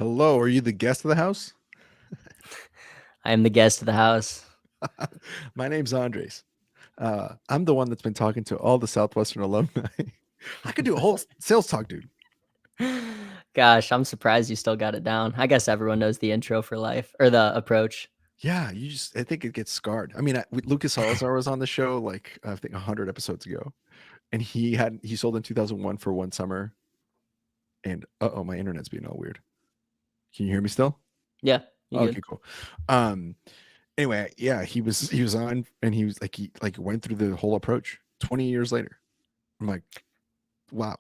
Hello, are you the guest of the house? I am the guest of the house. My name's Andres. I'm the one that's been talking to all the Southwestern alumni. I could do a whole sales talk, dude. Gosh, I'm surprised you still got it down. I guess everyone knows the intro for life or the approach. Yeah, I think it gets scarred. I mean, Lucas Salazar was on the show like I think 100 episodes ago, and he sold in 2001 for one summer. And oh, my internet's being all weird. Can you hear me still? Yeah, you good? Okay, cool. Um, anyway, yeah, he was on, and he went through the whole approach 20 years later. I'm like, wow.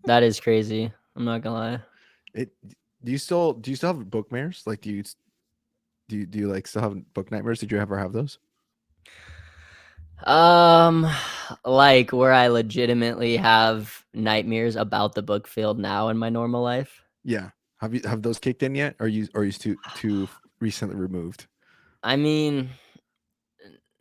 That is crazy. I'm not gonna lie. It do you still have bookmares? Like do you like still have book nightmares? Did you ever have those? Um, like where I legitimately have nightmares about the book field now in my normal life. Yeah. Have those kicked in yet? Or are you too recently removed? I mean,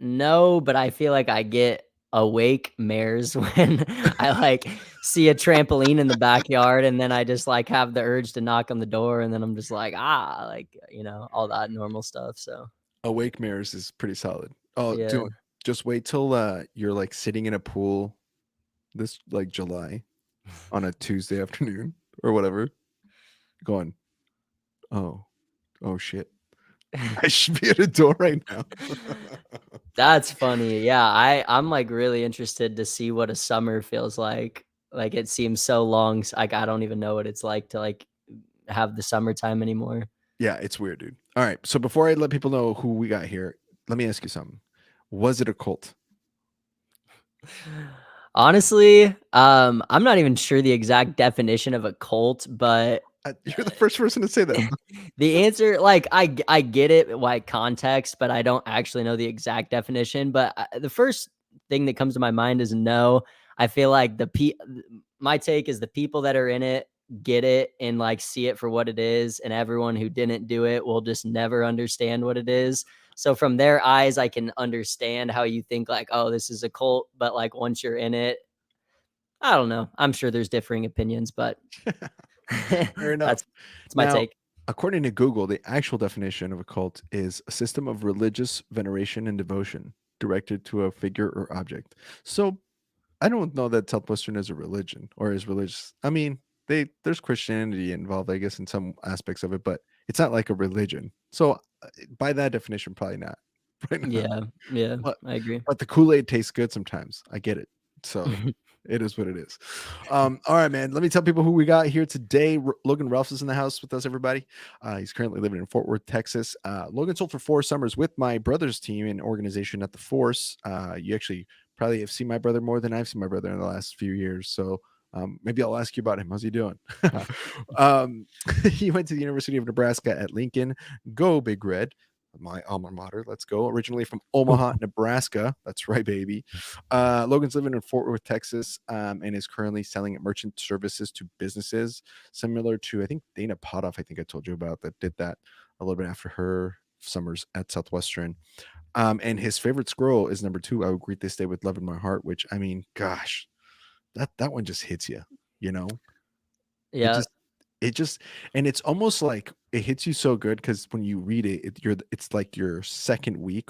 no, but I feel like I get awake mares when I like see a trampoline in the backyard and then I just like have the urge to knock on the door and then I'm just like, all that normal stuff. So Awake mirrors is pretty solid. Oh, yeah. just wait till you're like sitting in a pool this like July on a Tuesday afternoon or whatever, going, oh, oh shit. I should be at a door right now. That's funny. Yeah, I'm like really interested to see what a summer feels like. Like it seems so long. Like I don't even know what it's like to like have the summertime anymore. Yeah, it's weird, dude. All right. So before I let people know who we got here, let me ask you something. Was it a cult? Honestly, I'm not even sure the exact definition of a cult, but You're the first person to say that. the answer, like, I get it, like context, but I don't actually know the exact definition. But the first thing that comes to my mind is no. I feel like my take is the people that are in it get it and like see it for what it is, and everyone who didn't do it will just never understand what it is. So from their eyes, I can understand how you think like, oh, this is a cult, but like once you're in it, I don't know. I'm sure there's differing opinions, but Fair enough. that's my Now, take. according to Google, the actual definition of a cult is a system of religious veneration and devotion directed to a figure or object. So I don't know that Southwestern is a religion or is religious. I mean, there's Christianity involved, I guess, in some aspects of it, but it's not like a religion. So by that definition, probably not. Right now. Yeah, yeah, But I agree. but the Kool-Aid tastes good sometimes. I get it. So it is what it is. All right, man. Let me tell people who we got here today. Logan Reelfs is in the house with us, everybody. He's currently living in Fort Worth, Texas. Logan sold for 4 summers with my brother's team and organization at the Force. You actually probably have seen my brother more than I've seen my brother in the last few years. So maybe I'll ask you about him. How's he doing? um, he went to the University of Nebraska at Lincoln. Go Big Red, my alma mater. Let's go. Originally from Omaha, Nebraska. That's right, baby. Logan's living in Fort Worth, Texas, and is currently selling merchant services to businesses, similar to, I think, Dana Potoff, I think I told you about, that did that a little bit after her summers at Southwestern. And his favorite scroll is number 2. I would greet this day with love in my heart, which, I mean, gosh, that one just hits you, you know? It Yeah, just it just and it's almost like it hits you so good because when you read it, it's like your second week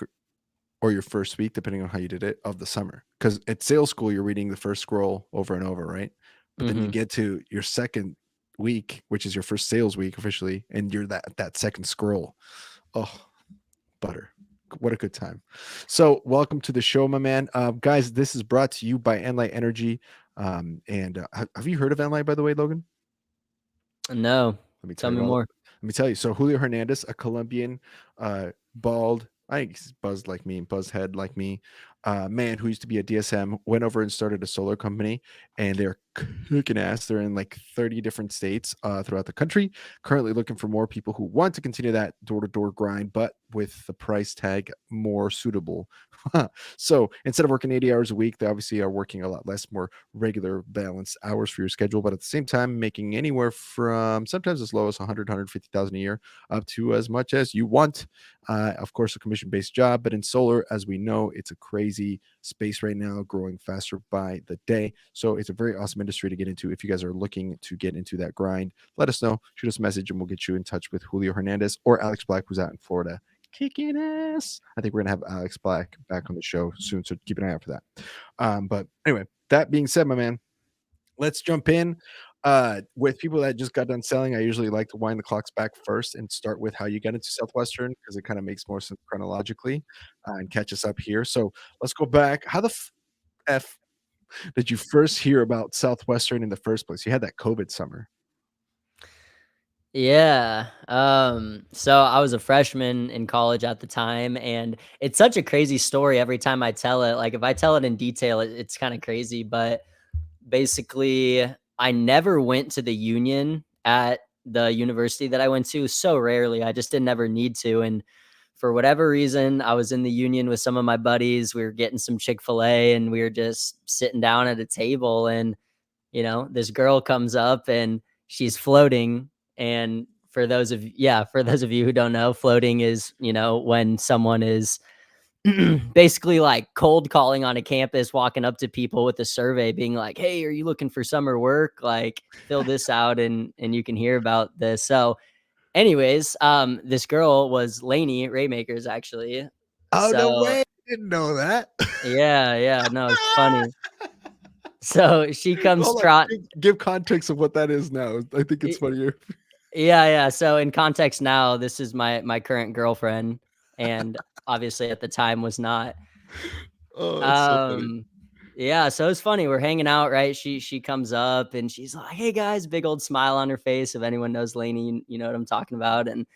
or your first week, depending on how you did it, of the summer. Because at sales school, you're reading the first scroll over and over, right? But then you mhm. get to your second week, which is your first sales week officially, and you're that second scroll. Oh, butter. What a good time. So, welcome to the show, my man. Guys, this is brought to you by Enlight Energy. And have you heard of Enlight, by the way, Logan? No, Let me tell tell you me all. more. Let me tell you. So Julio Hernandez, a Colombian, bald, I think he's buzzed like me, buzzhead like me, man who used to be a DSM, went over and started a solar company, and they're kicking ass. They're in like 30 different states throughout the country. Currently looking for more people who want to continue that door-to-door grind, but with the price tag more suitable. So instead of working 80 hours a week, they obviously are working a lot less, more regular, balanced hours for your schedule, but at the same time, making anywhere from sometimes as low as 100, 150,000 a year up to as much as you want. Of course, a commission based job, but in solar, as we know, it's a crazy crazy space right now, growing faster by the day. So it's a very awesome industry to get into. If you guys are looking to get into that grind, let us know. Shoot us a message and we'll get you in touch with Julio Hernandez or Alex Black, who's out in Florida kicking ass. I think we're gonna have Alex Black back on the show soon, so keep an eye out for that. But anyway, that being said, my man, let's jump in. With people that just got done selling, I usually like to wind the clocks back first and start with how you get into Southwestern because it kind of makes more sense chronologically and catch us up here. So let's go back. How the f did you first hear about Southwestern in the first place? You had that COVID summer. Yeah. So I was a freshman in college at the time, and it's such a crazy story every time I tell it. Like if I tell it in detail, it's kind of crazy. But basically, I never went to the union at the university that I went to. So rarely. I just didn't ever need to. And for whatever reason, I was in the union with some of my buddies. We were getting some Chick-fil-A and we were just sitting down at a table, and this girl comes up and she's floating. And for those of you who don't know, floating is, when someone is basically like cold calling on a campus, walking up to people with a survey being like, "Hey, are you looking for summer work? Like fill this out and you can hear about this." So anyways, this girl was Lainey Raymakers actually. Oh no So way! I didn't know that. yeah, no, it's funny. So she comes Hold on, trot. give context of what that is now. I think it's funnier. Yeah. So in context now, this is my current girlfriend, and obviously at the time was not. Oh, that's so funny. Um, yeah, so it's funny. We're hanging out, right? She comes up and she's like, "Hey guys," big old smile on her face. If anyone knows Lainey, you know what I'm talking about. And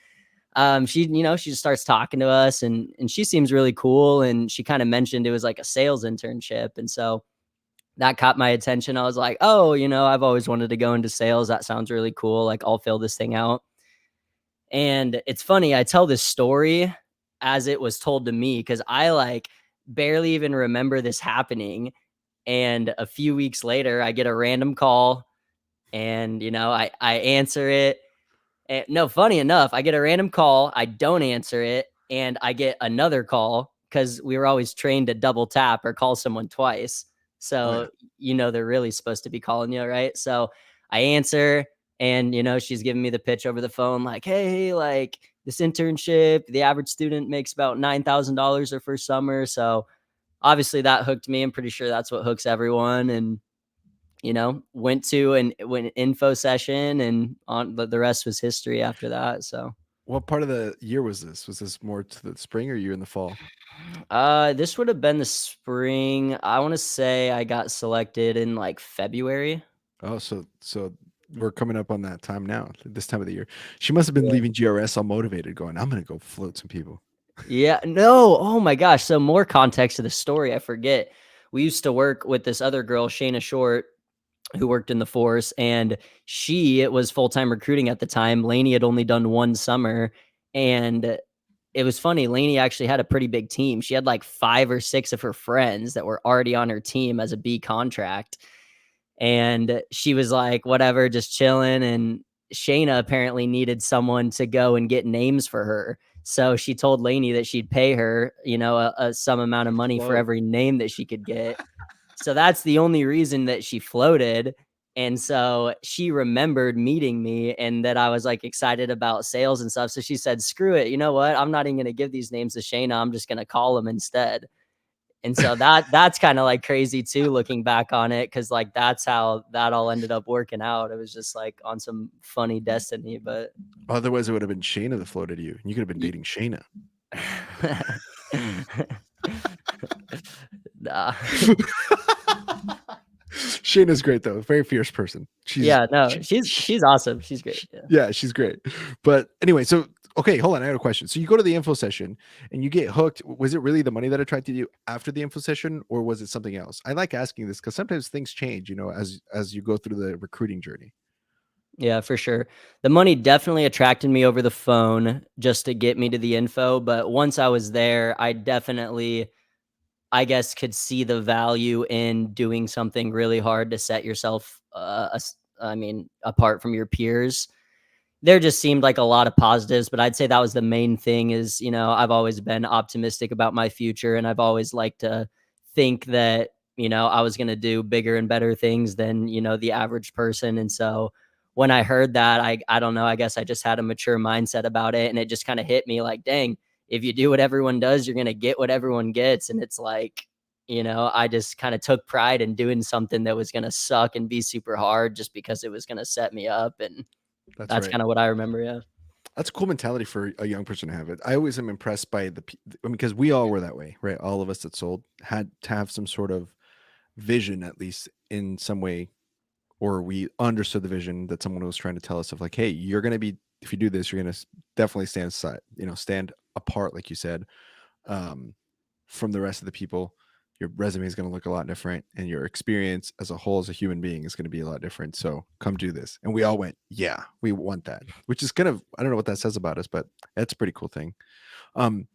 she just starts talking to us, and she seems really cool. And she kind of mentioned it was like a sales internship, and so that caught my attention. I was like, "Oh, I've always wanted to go into sales. That sounds really cool. Like, I'll fill this thing out." And it's funny, I tell this story as it was told to me because I like barely even remember this happening. And a few weeks later, I get a random call, and I answer it. And no, funny enough, I get a random call, I don't answer it, and I get another call because we were always trained to double tap or call someone twice. Oh yeah. So, they're really supposed to be calling you, right? So I answer, and, she's giving me the pitch over the phone, like, "Hey, like this internship, the average student makes about $9,000 their first summer." So obviously that hooked me. I'm pretty sure that's what hooks everyone. And went info session, and on the rest was history after that. So What part of the year was this? Was this more to the spring or you in the fall? this would have been the spring. I want to say I got selected in like February. Oh, so we're coming up on that time now, this time of the year. She must have been Yeah. leaving GRS all motivated, going, "I'm gonna go float some people." Yeah, no. Oh my gosh. So more context to the story. I forget. We used to work with this other girl, Shayna Short, who worked in the force, and she was full-time recruiting at the time. Lainey had only done one summer, and it was funny. Lainey actually had a pretty big team. She had like 5 or 6 of her friends that were already on her team as a B contract. And she was like, whatever, just chilling. And Shayna apparently needed someone to go and get names for her. So she told Lainey that she'd pay her, a some amount of money for Float. every name that she could get. So that's the only reason that she floated. And so she remembered meeting me and that I was like excited about sales and stuff. So she said, "Screw it. You know what? I'm not even going to give these names to Shayna. I'm just going to call them instead." And so that's kind of like crazy too, looking back on it. Cause like that's how that all ended up working out. It was just like on some funny destiny, but Otherwise, it would have been Shayna that floated you, and you could have been dating Shayna. nah. Shayna's great though, very fierce person. Yeah, no, she's awesome. She's great. Yeah. Yeah, she's great. But anyway, so okay, hold on. I had a question. So you go to the info session and you get hooked. Was it really the money that attracted you after the info session, or was it something else? I like asking this because sometimes things change, as you go through the recruiting journey. Yeah, for sure. The money definitely attracted me over the phone just to get me to the info. But once I was there, I definitely, I guess, could see the value in doing something really hard to set yourself, apart from your peers. There just seemed like a lot of positives, but I'd say that was the main thing is, I've always been optimistic about my future, and I've always liked to think that, I was going to do bigger and better things than, the average person. And so when I heard that, I don't know, I guess I just had a mature mindset about it. And it just kind of hit me like, dang, if you do what everyone does, you're going to get what everyone gets. And it's like, I just kind of took pride in doing something that was going to suck and be super hard just because it was going to set me up. And That's that's right. kind of what I remember. Yeah. That's a cool mentality for a young person to have it. I always am impressed by because we all were that way, right? All of us that sold had to have some sort of vision, at least in some way, or we understood the vision that someone was trying to tell us of like, hey, you're going to be, if you do this, you're going to definitely stand aside, stand apart, like you said, um, from the rest of the people. Your resume is going to look a lot different, and your experience as a whole as a human being is going to be a lot different. So come do this. And we all went, yeah, we want that, which is kind of, I don't know what that says about us, but that's a pretty cool thing. Um,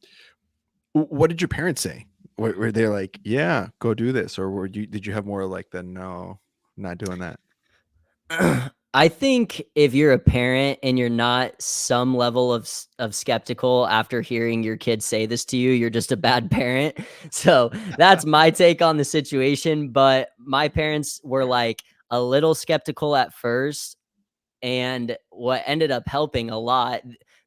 what did your parents say? Were they like, yeah, go do this? Or did you have more like the, no, not doing that? I think if you're a parent and you're not some level of skeptical after hearing your kid say this to you, you're just a bad parent. So that's my take on the situation. But my parents were like a little skeptical at first. And what ended up helping a lot,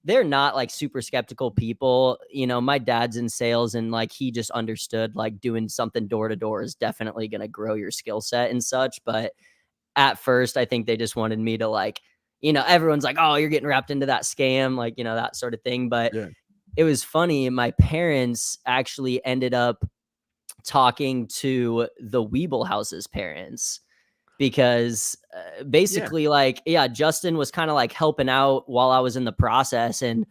they're not like super skeptical people. My dad's in sales and like he just understood like doing something door to door is definitely going to grow your skill set and such. But at first, I think they just wanted me to like, everyone's like, oh, you're getting wrapped into that scam, like, that sort of thing. But Yeah. it was funny. My parents actually ended up talking to the Weeble House's parents because Yeah. basically, like, yeah, Justin was kind of like helping out while I was in the process. And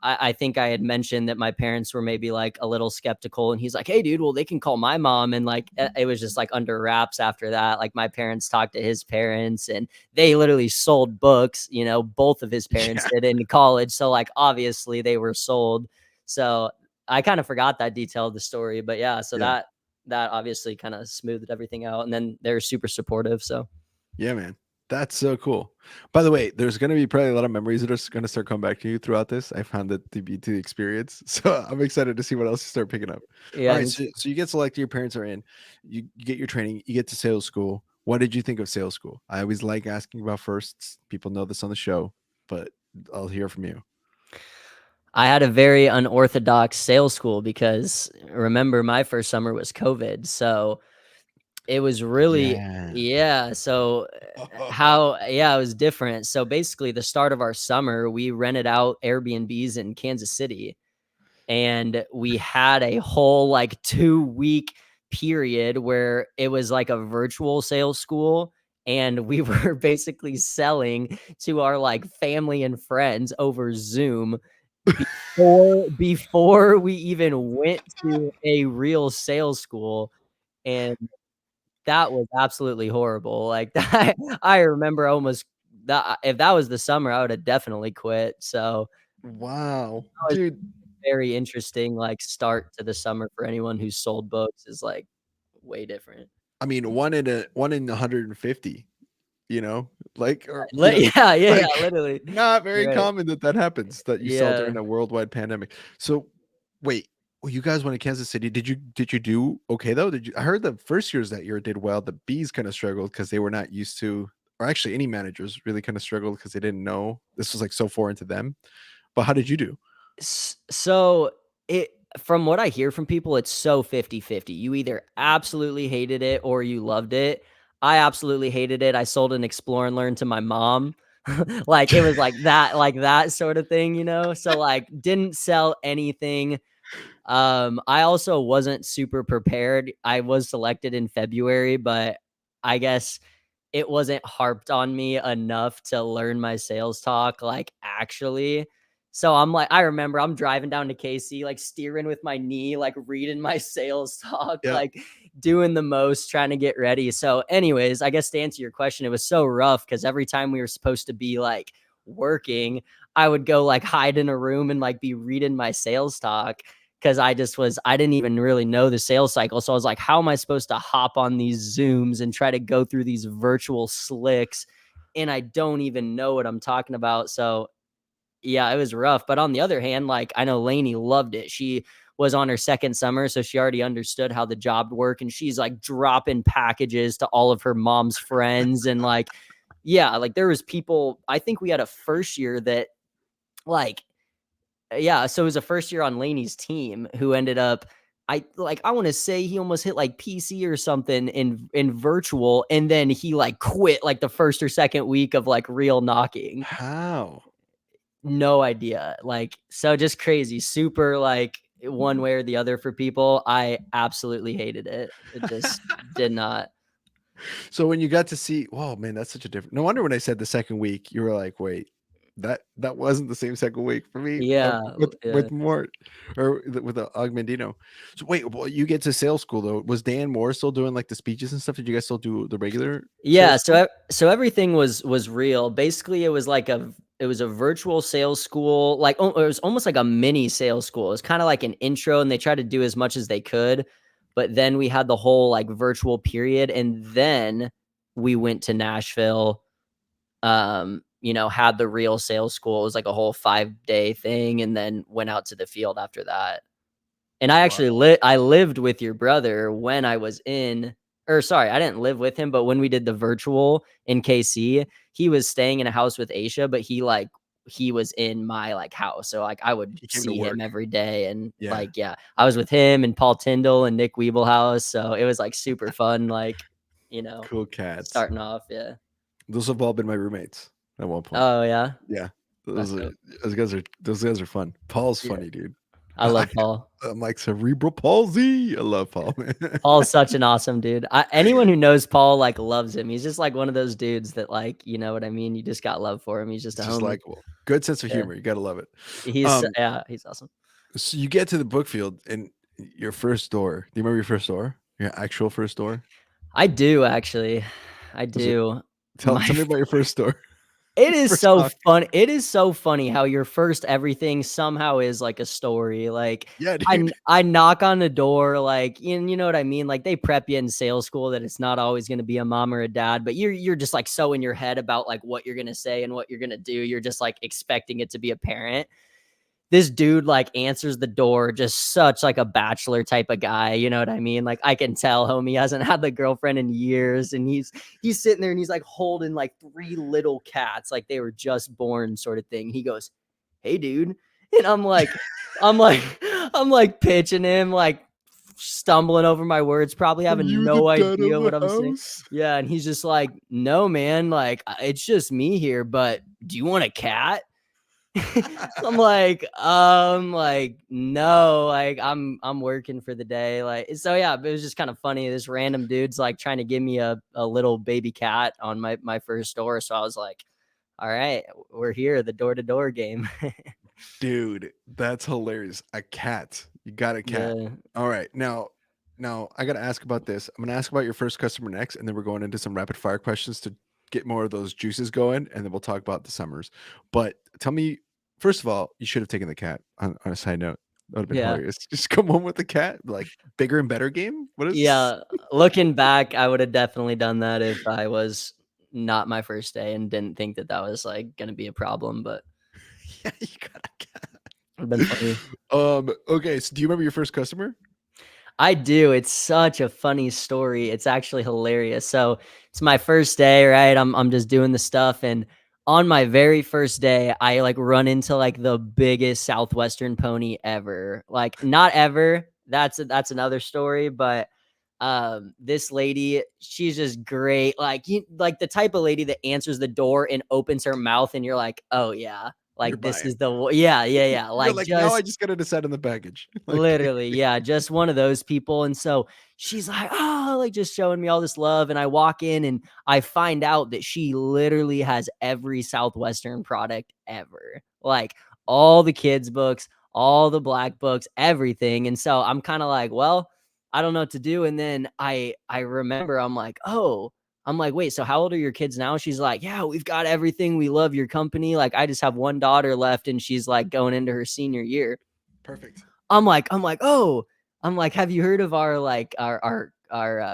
I think I had mentioned that my parents were maybe like a little skeptical. And he's like, hey, dude, well, they can call my mom. And like, it was just like under wraps after that. Like, my parents talked to his parents and they literally sold books, both of his parents Yeah. did in college. So, like, obviously they were sold. So I kind of forgot that detail of the story. But yeah, so Yeah. that obviously kind of smoothed everything out. And then they're super supportive. So Yeah, man. That's so cool. By the way, there's going to be probably a lot of memories that are going to start coming back to you throughout this. I found it to be to the experience. So I'm excited to see what else you start picking up. All yeah, right. So you get selected, your parents are in, you get your training, you get to sales school. What did you think of sales school? I always like asking about firsts. People know this on the show, but I'll hear from you. I had a very unorthodox sales school because remember my first summer was COVID. So it was really, Yeah. yeah. So it was different. So basically, the start of our summer, we rented out Airbnbs in Kansas City and we had a whole like 2 week period where it was like a virtual sales school and we were basically selling to our like family and friends over Zoom before we even went to a real sales school. And that was absolutely horrible. Like that, I remember almost that if that was the summer, I would have definitely quit. So Wow, that was dude. very interesting, like, start to the summer for anyone who sold books is, like, way different. I mean, one in 150, you know, like, or, Yeah, yeah, yeah, like literally. not You're very right. common that that happens that you saw Yeah. during a worldwide pandemic. So wait, well, you guys went to Kansas City. Did you do okay though? Did you? I heard the first years that year did well. The Bees kind of struggled because they were not used to, or actually any managers really kind of struggled because they didn't know this was like so foreign to them. But how did you do? So it from what I hear from people, it's so 50-50. You either absolutely hated it or you loved it. I absolutely hated it. I sold an Explore and Learn to my mom. Like, it was like that sort of thing, So, like, didn't sell anything. I also wasn't super prepared. I was selected in February, but I guess it wasn't harped on me enough to learn my sales talk, like, actually. So I'm like, I remember I'm driving down to KC, like steering with my knee, like reading my sales talk, Yeah, like doing the most, trying to get ready. So, anyways, I guess to answer your question, it was so rough because every time we were supposed to be like working, I would go like hide in a room and like be reading my sales talk because I didn't even really know the sales cycle. So I was like, how am I supposed to hop on these Zooms and try to go through these virtual slicks? And I don't even know what I'm talking about. So yeah, it was rough. But on the other hand, like I know Lainey loved it. She was on her second summer, so she already understood how the job worked, and she's like dropping packages to all of her mom's friends. And like, yeah, like there was people, I think we had a first year that like, yeah, so it was a first year on Laney's team who ended up, I want to say he almost hit like PC or something in virtual, and then he like quit like the first or second week of like real knocking. How? No idea. Like, so just crazy, super like one way or the other for people. I absolutely hated it. It just did not. So when you got to see, oh man, that's such a different. No wonder when I said the second week, you were like, wait, that wasn't the same second week for me Yeah, yeah. with Mort or with the Augmentino. So wait, well, you get to sales school though. Was Dan Moore still doing like the speeches and stuff? Did you guys still do the regular Yeah, sales school? so everything was real. Basically, it was like it was a virtual sales school. Like it was almost like a mini sales school. It was kind of like an intro, and they tried to do as much as they could. But then we had the whole like virtual period, and then we went to Nashville. Had the real sales school. It was like a whole 5-day thing, and then went out to the field after that. And I Wow. actually I lived with your brother when I was in, or sorry, I didn't live with him, but when we did the virtual in KC, he was staying in a house with Aisha, but he was in my like house. So like I would He came to see him work. every day. And Yeah. like, yeah, I was with him and Paul Tyndall and Nick Weeblehouse. So it was like super fun, like, Cool cats. starting off. Yeah. Those have all been my roommates at one point. Oh yeah. Yeah. That's Those are dope. those guys are fun. Paul's Yeah. funny, dude. I love Paul. I'm like cerebral palsy. I love Paul, man. Paul's such an awesome dude. Anyone who knows Paul like loves him. He's just like one of those dudes that like, you know what I mean? You just got love for him. He's just It's a just homie. likable. Good sense of Yeah. humor. You gotta love it. He's Um, yeah, he's awesome. so you get to the book field and your first door. Do you remember your first door? Your actual first door? I do actually. I Was it do. tell My tell me about your first door? It is First so talk. fun. It is so funny how your first everything somehow is like a story. Like Yeah, I dude. I knock on the door, like, and you know what I mean? Like they prep you in sales school that it's not always going to be a mom or a dad, but you're just like so in your head about like what you're going to say and what you're going to do. You're just like expecting it to be a parent. This dude like answers the door, just such like a bachelor type of guy, you know what I mean? Like I can tell homie hasn't had the girlfriend in years, and he's sitting there and he's like holding like 3 little cats like they were just born sort of thing. He goes, "Hey dude." And I'm like I'm like pitching him, like stumbling over my words, probably Are having you the no dad of idea the what I'm saying. house? Yeah, and he's just like, "No, man, like it's just me here, but do you want a cat?" Like, no, like I'm working for the day. Like, so yeah, it was just kind of funny. This random dude's like trying to give me a little baby cat on my first door. So I was like, all right, we're here, the door-to-door game. Dude, that's hilarious. A cat. You got a cat. Yeah. All right. Now I gotta ask about this. I'm gonna ask about your first customer next, and then we're going into some rapid fire questions to get more of those juices going, and then we'll talk about the summers. But tell me, first of all, you should have taken the cat on a side note. That would have been Yeah. hilarious. Just come home with the cat, like bigger and better game. What is Yeah. Looking back, I would have definitely done that if I was not my first day and didn't think that that was like going to be a problem, but yeah, you got a cat. it would have been funny. Okay, so do you remember your first customer? I do. It's such a funny story. It's actually hilarious. So it's my first day, right? I'm just doing the stuff, and on my very first day, I like run into like the biggest Southwestern pony ever. Like not ever. That's another story, but this lady, she's just great. Like like the type of lady that answers the door and opens her mouth and you're like, "Oh yeah. You're Like this buying. is yeah, yeah, yeah." You're Like like, now I just just gotta decide on the package. Like literally, yeah, just one of those people. And so she's like, "Oh," like just showing me all this love. And I walk in and I find out that she literally has every Southwestern product ever. Like all the kids' books, all the black books, everything. And so I'm kind of like, well, I don't know what to do. And then I remember I'm like, "Oh," I'm like, "Wait, so how old are your kids now?" She's like, "Yeah, we've got everything. We love your company. Like I just have one daughter left and she's like going into her senior year." perfect. Oh, I'm like, have you heard of our like our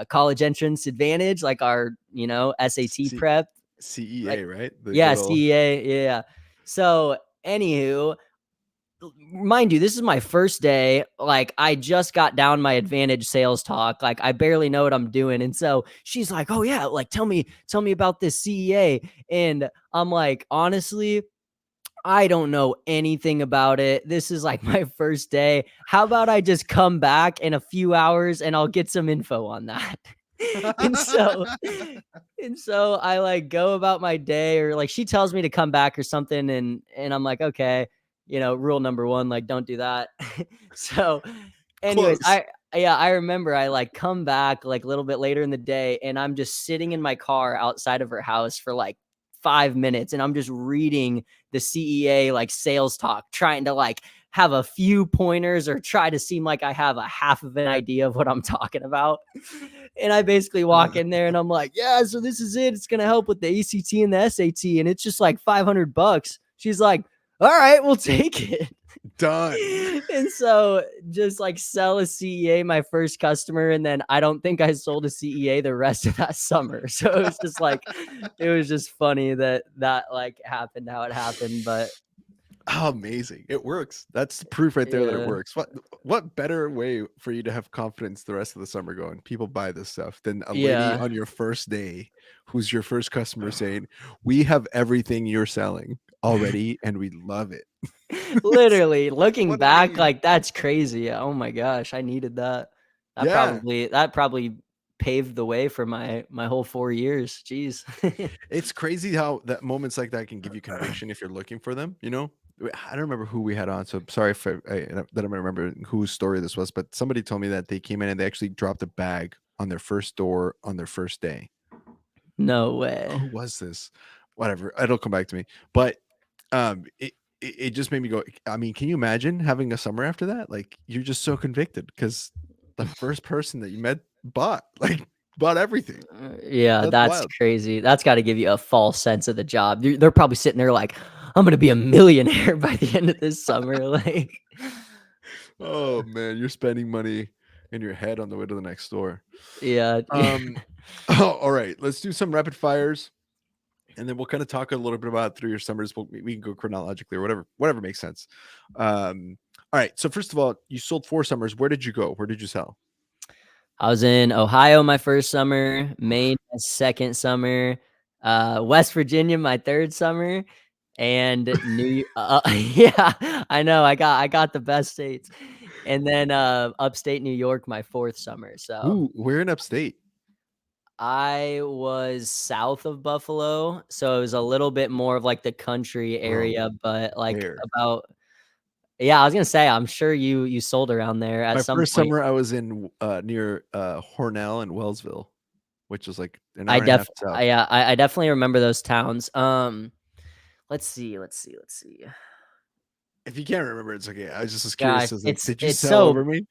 college entrance advantage, like our SAT C prep, like CEA, right? The yeah good old CEA yeah. So anywho, mind you, this is my first day. Like, I just got down my advantage sales talk. Like, I barely know what I'm doing. And so she's like, "Oh yeah, like tell me about this CEA." And I'm like, honestly, I don't know anything about it. This is like my first day. How about I just come back in a few hours and I'll get some info on that? and so and so I like go about my day, or like she tells me to come back or something, and I'm like, okay, rule number one, like don't do that. So anyways, Close. I remember I like come back like a little bit later in the day, and I'm just sitting in my car outside of her house for like 5 minutes, and I'm just reading the CEA like sales talk, trying to like have a few pointers or try to seem like I have a half of an idea of what I'm talking about. And I basically walk in there and I'm like, yeah, so this is it. It's going to help with the ACT and the SAT. And it's just like $500. She's like, all right, we'll take it. Done. And so just like sell a CEA, my first customer. And then I don't think I sold a CEA the rest of that summer. So it was just like, it was just funny that like happened how it happened. But Oh, amazing. It works. That's the proof right there that it yeah, works. What better way for you to have confidence the rest of the summer going? People buy this stuff than a lady yeah. on your first day who's your first customer saying, "We have everything you're selling already and we love it." Literally, looking What a back, lead. like, that's crazy. Oh my gosh, I needed that. Yeah. That probably paved the way for my whole 4 years. Jeez. It's crazy how that moments like that can give you conviction if you're looking for them, you know? I don't remember who we had on, so sorry if that I don't remember whose story this was, but somebody told me that they came in and they actually dropped a bag on their first door on their first day. No way. Who was this? Whatever, it'll come back to me. But it just made me go, I mean, can you imagine having a summer after that? Like, you're just so convicted because the first person that you met bought, like, bought everything. Yeah, That's that's wild. crazy. That's gotta give you a false sense of the job. They're probably sitting there like, "I'm gonna be a millionaire by the end of this summer," like Oh man, you're spending money in your head on the way to the next store. yeah. Um, oh, all right, let's do some rapid fires, and then we'll kind of talk a little bit about through your summers. We can go chronologically or whatever makes sense. All right. So first of all, you sold 4 summers. Where did you go? Where did you sell? I was in Ohio my first summer, Maine my second summer, West Virginia my third summer, and yeah, I know I got the best states, and then upstate New York my fourth summer. So Ooh, where in upstate? I was south of Buffalo, so it was a little bit more of like the country Bro, area, but like there. about yeah, I was gonna say I'm sure you sold around there at My some first point. summer, I was in near Hornell and Wellsville, which is like an I hour and a half def south. I, yeah, I definitely remember those towns. Let's see. If you can't remember, it's okay. I was just as Gosh, curious as like, it's did you it's sell so over me?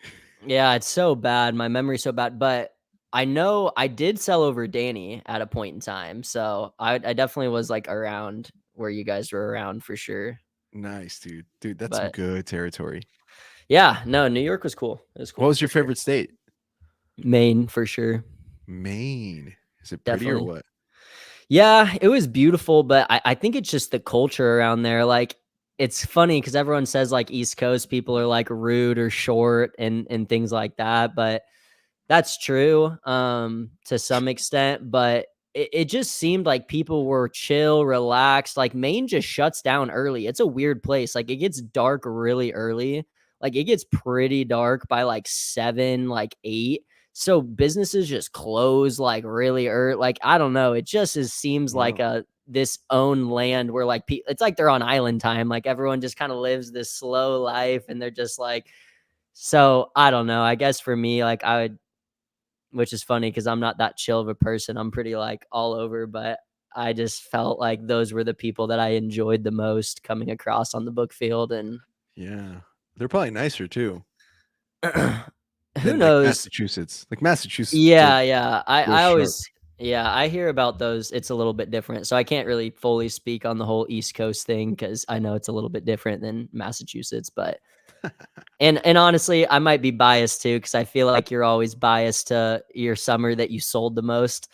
yeah, it's so bad. My memory's so bad, but I know I did sell over Danny at a point in time. So I definitely was like around where you guys were around for sure. Nice, dude. Dude, that's some But good territory. yeah, no, New York was cool. It was What cool was for your sure. favorite state? Maine for sure. Maine. Is it pretty or Definitely. what? Yeah, it was beautiful, but I think it's just the culture around there. Like, it's funny because everyone says like East Coast people are like rude or short and things like that, but that's true to some extent. But it just seemed like people were chill, relaxed. Like Maine just shuts down early. It's a weird place. Like it gets dark really early. Like it gets pretty dark by like 7, like 8. So businesses just close like really early. Like I don't know. It just seems like Wow. a this own land where like it's like they're on island time. Like everyone just kind of lives this slow life, and they're just like. So I don't know. I guess for me, like I would, which is funny because I'm not that chill of a person. I'm pretty like all over, but I just felt like those were the people that I enjoyed the most coming across on the book field. And Yeah. They're probably nicer too who than like knows? Massachusetts. Like Massachusetts Yeah, yeah. real I sharp. always, yeah, I hear about those. It's a little bit different. So I can't really fully speak on the whole East Coast thing because I know it's a little bit different than Massachusetts. But and honestly, I might be biased too because I feel like you're always biased to your summer that you sold the most.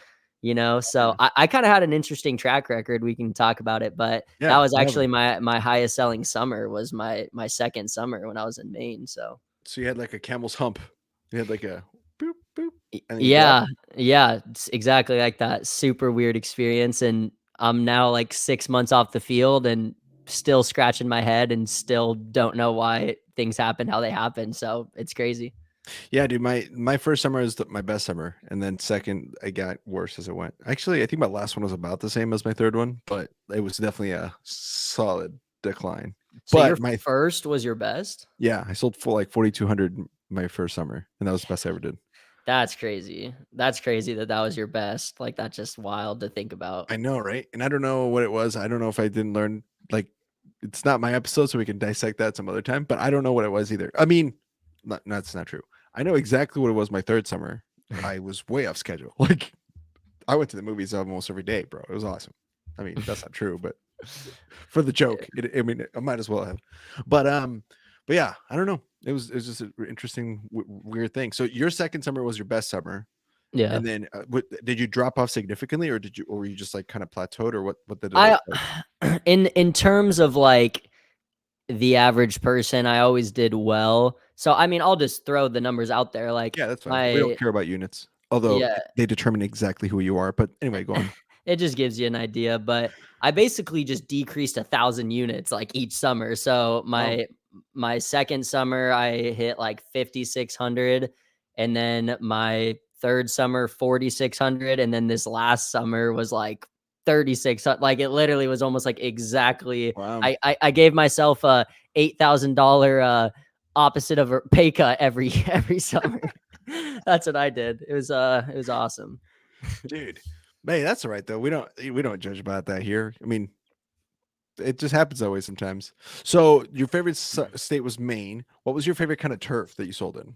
So Yeah. I kind of had an interesting track record. We can talk about it, but that Yeah. was Whatever. actually my highest selling summer was my second summer when I was in Maine. So So you had like a camel's hump. You had like a boop boop, and then you drop. yeah, yeah, it's exactly like that. Super weird experience, and I'm now like 6 months off the field and still scratching my head and still don't know why things happen how they happen. So it's crazy. Yeah, dude. My first summer is my best summer, and then second, I got worse as it went. Actually, I think my last one was about the same as my third one, but it was definitely a solid decline. So your But my first was your best? yeah, I sold for like 4,200 my first summer, and that was the best I ever did. That's crazy. That's crazy that that was your best. Like, that's just wild to think about. I know, right? And I don't know what it was. I don't know if I didn't learn like it's not my episode, so we can dissect that some other time. But I don't know what it was either. I mean, that's not true. I know exactly what it was my third summer. I was way off schedule. Like I went to the movies almost every day, bro. It was awesome. I mean, that's not true, but for the joke, I mean, I might as well have. But um, but yeah, I don't know. It was just an interesting weird thing. So your second summer was your best summer, Yeah. and then did you drop off significantly, or did you, or were you just like kind of plateaued, or what did it look I like? in terms of like the average person, I always did well. So I mean, I'll just throw the numbers out there. Like Yeah, that's fine. We don't my care about units, although yeah, they determine exactly who you are. But anyway, go on. it just gives you an idea. But I basically just decreased 1,000 units like each summer. So Oh, my second summer I hit like 5,600, and then my third summer 4,600, and then this last summer was like 3,600. Like it literally was almost like exactly. wow, I gave myself a $8,000 opposite of a pay cut every summer. That's what I did. It was awesome. dude. Hey, that's all right though. We don't judge about that here. I mean, it just happens that way sometimes. So your favorite state was Maine. What was your favorite kind of turf that you sold in?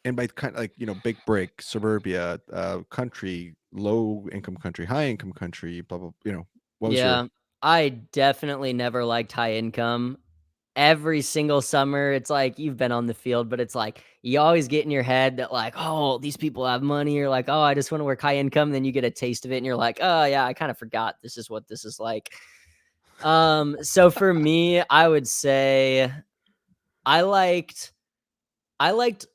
And by kind of like big break, suburbia, country, low income country, high income country, blah blah. What was your Yeah, I definitely never liked high income. Every single summer, it's like you've been on the field, but it's like you always get in your head that like, oh, these people have money. You're like, oh, I just want to work high income. Then you get a taste of it, and you're like, oh yeah, I kind of forgot this is what this is like. So for me, I would say I liked I liked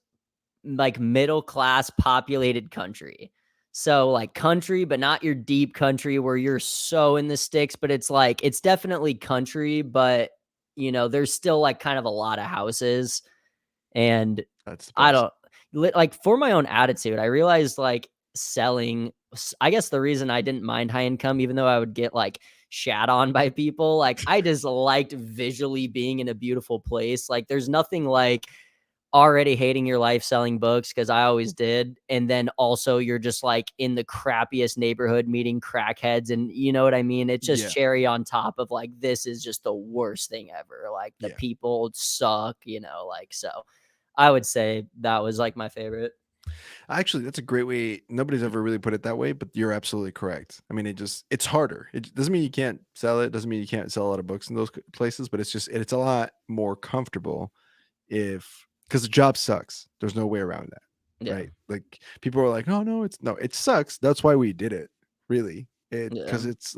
like middle class populated country. So like country, but not your deep country where you're so in the sticks, but it's like it's definitely country, but there's still like kind of a lot of houses. And that's the I best. don't like for my own attitude, I realized like selling I guess the reason I didn't mind high income, even though I would get like shat on by people, like I just liked visually being in a beautiful place. Like there's nothing like already hating your life selling books because I always did. And then also you're just like in the crappiest neighborhood meeting crackheads. And you know what I mean? It's just Yeah, cherry on top of like, this is just the worst thing ever. Like the yeah. people suck, like so. I would say that was like my favorite. Actually, that's a great way. Nobody's ever really put it that way, but you're absolutely correct. I mean, it's harder. It doesn't mean you can't sell it. Doesn't mean you can't sell a lot of books in those places, but it's a lot more comfortable if because the job sucks. There's no way around that, Yeah. right? Like people are like, oh no, it sucks. That's why we did it. Really, it Yeah. because it's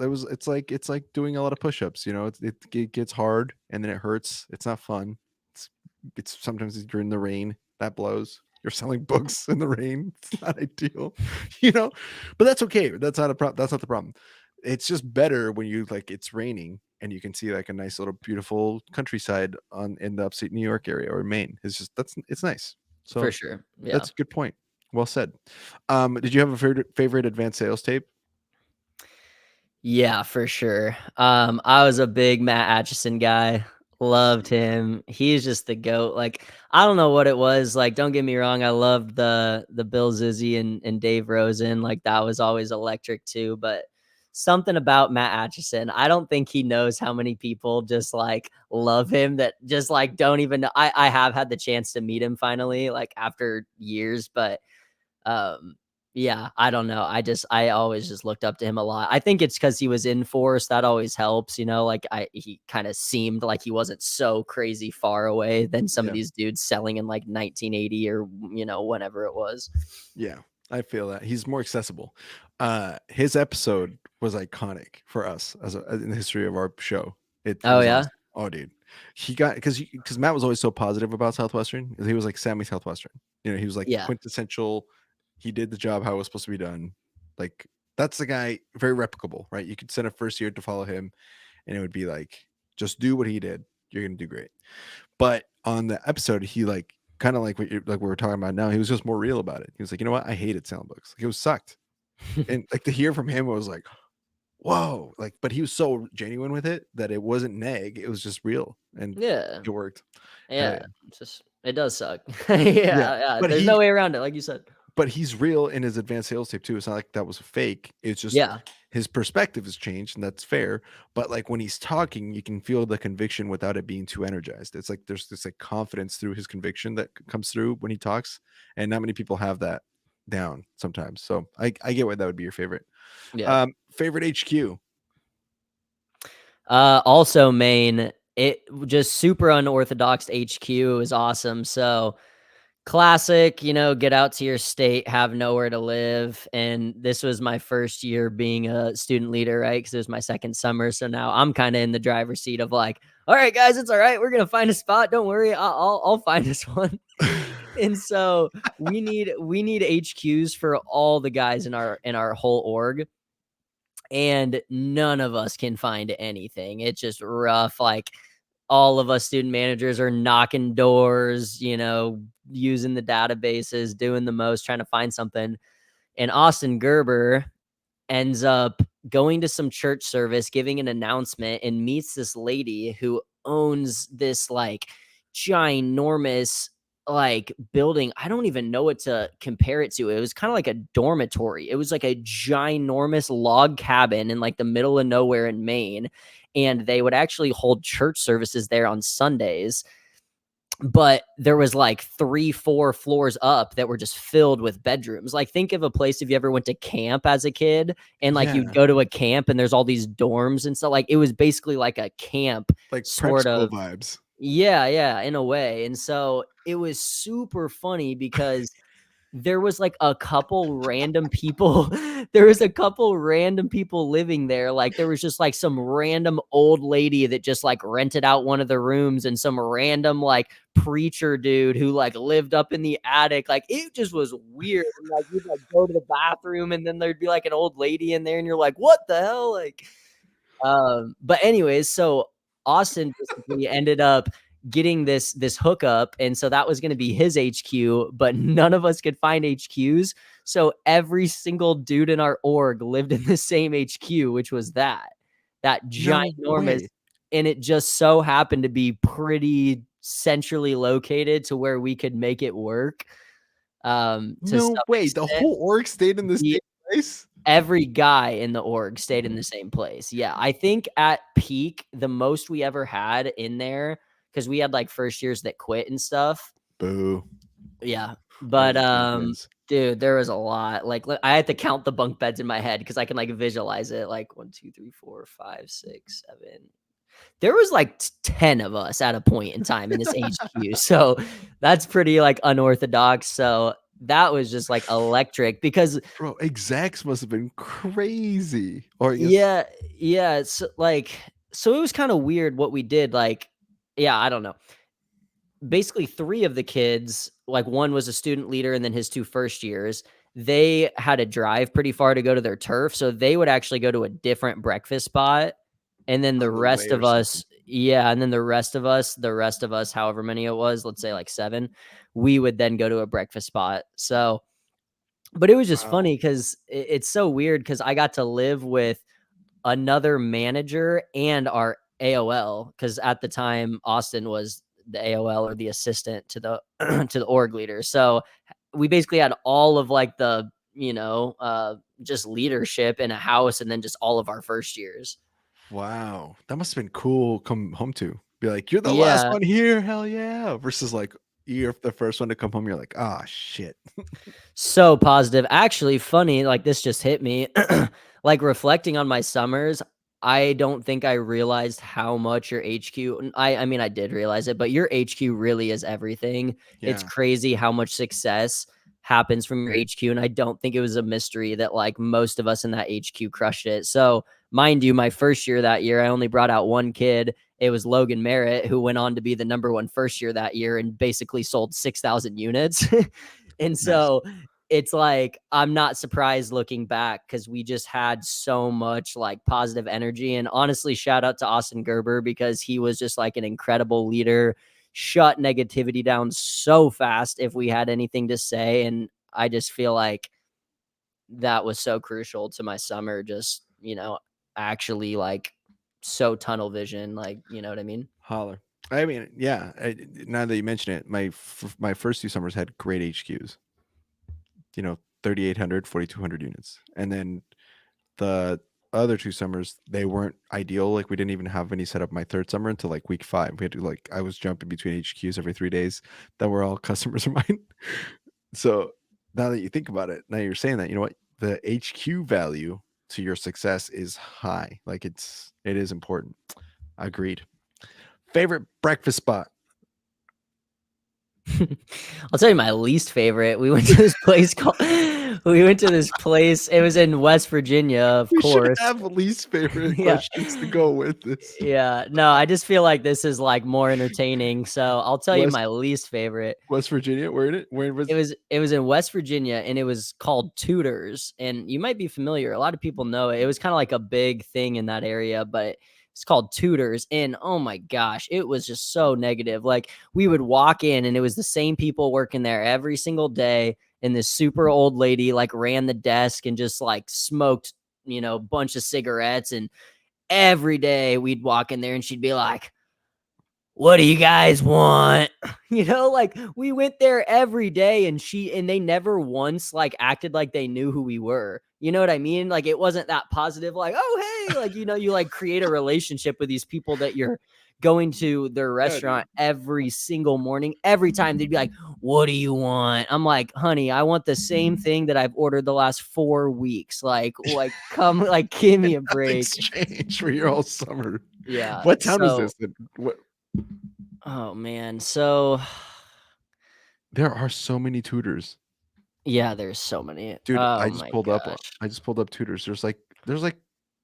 like doing a lot of push-ups. It gets hard and then it hurts. It's not fun. It's sometimes you're in the rain that blows. You're selling books in the rain. It's not ideal, you know, but that's okay. That's not a problem. That's not the problem. It's just better when you like it's raining and you can see like a nice little beautiful countryside on in the upstate New York area or Maine. It's nice. For So sure. Yeah. that's a good point. Well said. Did you have a favorite advanced sales tape? Yeah, for sure. I was a big Matt Atchison guy. Loved Same. him. He's just the goat. Like, I don't know what it was. Like, don't get me wrong. I loved the Bill Zizzy and Dave Rosen. Like, that was always electric too. But something about Matt Atchison, I don't think he knows how many people just like love him that just like don't even know. I have had the chance to meet him finally, like after years, but um, yeah, I don't know. I always just looked up to him a lot. I think it's because he was in force. That always helps, like he kind of seemed like he wasn't so crazy far away than some of Yeah. these dudes selling in like 1980 or whenever it was. Yeah. I feel that he's more accessible. His episode was iconic for us in the history of our show. It Oh was yeah, awesome. Oh, dude, he got because Matt was always so positive about Southwestern. He was like Sammy Southwestern. You know, he was like the yeah, quintessential. He did the job how it was supposed to be done. Like that's the guy, very replicable, right? You could send a first year to follow him, and it would be like, just do what he did. You're gonna do great. But on the episode, he like kind of like like we were talking about now. He was just more real about it. He was like, you know what? I hated sound books. Like, it was sucked, and like to hear from him was like, whoa, like. But he was so genuine with it that it wasn't neg. It was just real, and yeah, it worked. Hell yeah. yeah, It's just it does suck. yeah. Yeah. But There's no way around it, like you said. he's real in his advanced sales tape too. It's not like that was fake. It's just Yeah, his perspective has changed, and that's fair. But like when he's talking, you can feel the conviction without it being too energized. It's like there's this like confidence through his conviction that comes through when he talks, and not many people have that down sometimes. So I get why that would be your favorite. yeah. Favorite HQ. Also Maine, it just super unorthodox HQ is awesome. So classic, get out to your state, have nowhere to live. And this was my first year being a student leader, right? Because it was my second summer. So now I'm kind of in the driver's seat of like, all right, guys, it's all right. We're gonna find a spot. Don't worry, I'll find us one. And so we need HQs for all the guys in our whole org, and none of us can find anything. It's just rough. Like all of us student managers are knocking doors, using the databases, doing the most, trying to find something. And Austin Gerber ends up going to some church service, giving an announcement, and meets this lady who owns this like ginormous like building. I don't even know what to compare it to. It was kind of like a dormitory. It was like a ginormous log cabin in like the middle of nowhere in Maine. And they would actually hold church services there on Sundays, but there was like 3-4 floors up that were just filled with bedrooms. Like, think of a place, if you ever went to camp as a kid, and like you'd Yeah, go to a camp and there's all these dorms and stuff. Like, it was basically like a camp, like prep sort school of. vibes. Yeah, yeah, in a way. And so it was super funny because there was like a couple random people there was a couple random people living there. Like, there was just like some random old lady that just like rented out one of the rooms, and some random like preacher dude who like lived up in the attic. Like, it just was weird. And, like, you'd like go to the bathroom and then there'd be like an old lady in there and you're like, what the hell? Like, but anyways, so Austin basically ended up getting this hookup, and so that was going to be his HQ, but none of us could find HQs. So every single dude in our org lived in the same HQ, which was that No ginormous, way. and it just so happened to be pretty centrally located to where we could make it work. To No some way. The extent, whole org stayed in the same place. every guy in the org stayed in the same place. Yeah, I think at peak, the most we ever had in there, because we had like first years that quit and stuff. Boo. Yeah, All but the champions. dude, there was a lot. Like, I had to count the bunk beds in my head because I can like visualize it. Like 1, 2, 3, 4, 5, 6, 7. There was like 10 of us at a point in time in this HQ. So that's pretty like unorthodox. So that was just like electric because Bro, execs must have been crazy. Or I guess yeah, yeah, it's like, so it was kinda weird what we did. Like, yeah, I don't know. Basically, 3 of the kids, like, 1 was a student leader and then his 2 first years, they had to drive pretty far to go to their turf, so they would actually go to a different breakfast spot, and then the on the rest way or of something. us, yeah, and then the rest of us, however many it was, let's say, like, 7, we would then go to a breakfast spot. So, but it was just Wow. funny 'cause it's so weird because I got to live with another manager and our AOL, because at the time Austin was the AOL, or the assistant to the to the org leader. So we basically had all of like the just leadership in a house, and then just all of our first years. Wow. That must have been cool come home to. Be like, you're the last Yeah, one here, hell yeah. Versus like you're the first one to come home, you're like, ah shit. so positive. Actually, funny, like this just hit me. Like, reflecting on my summers, I don't think I realized how much your HQ, I mean, I did realize it, but your HQ really is everything. It's Yeah. crazy how much success happens from your HQ. And I don't think it was a mystery that like most of us in that HQ crushed it. So, mind you, my first year that year, I only brought out one kid. It was Logan Merritt, who went on to be the number one first year that year and basically sold 6,000 units. And Nice. so it's like, I'm not surprised looking back because we just had so much like positive energy. And honestly, shout out to Austin Gerber because he was just like an incredible leader, shut negativity down so fast if we had anything to say. And I just feel like that was so crucial to my summer, just, actually like so tunnel vision, like, you know what I mean? Holler. I mean, yeah. Now that you mention it, my first 2 summers had great HQs. 3,800, 4,200 units, and then the other 2 summers they weren't ideal. Like we didn't even have any set up my third summer until like week 5. We had to like I was jumping between HQs every 3 days that were all customers of mine. So now that you think about it, now you're saying that, you know what, the HQ value to your success is high. Like it is important. Agreed. Favorite breakfast spot? I'll tell you my least favorite. We went to this place called it was in West Virginia, of We should course. have least favorite Yeah. questions to go with this. Yeah. No, I just feel like this is like more entertaining. So I'll tell you West my least favorite. West Virginia. Where was It was in West Virginia and it was called Tudors. And you might be familiar. A lot of people know it. It was kind of like a big thing in that area, but it's called Tudors. And oh my gosh, it was just so negative. Like we would walk in and it was the same people working there every single day. And this super old lady like ran the desk and just like smoked, a bunch of cigarettes. And every day we'd walk in there and she'd be like, what do you guys want? Like we went there every day and they never once like acted like they knew who we were. You know what I mean? Like it wasn't that positive, like, oh, hey, like, you like create a relationship with these people that you're going to their Yeah, dude. restaurant every single morning. Every time they'd be like, what do you want? I'm like, honey, I want the same thing that I've ordered the last 4 weeks. Like, come, like, give me a Nothing's break. changed for your whole summer. Yeah. What town is So, this? What? oh man. So, There are so many tutors, yeah, there's so many. dude. Oh my gosh. I just pulled up tutors. There's like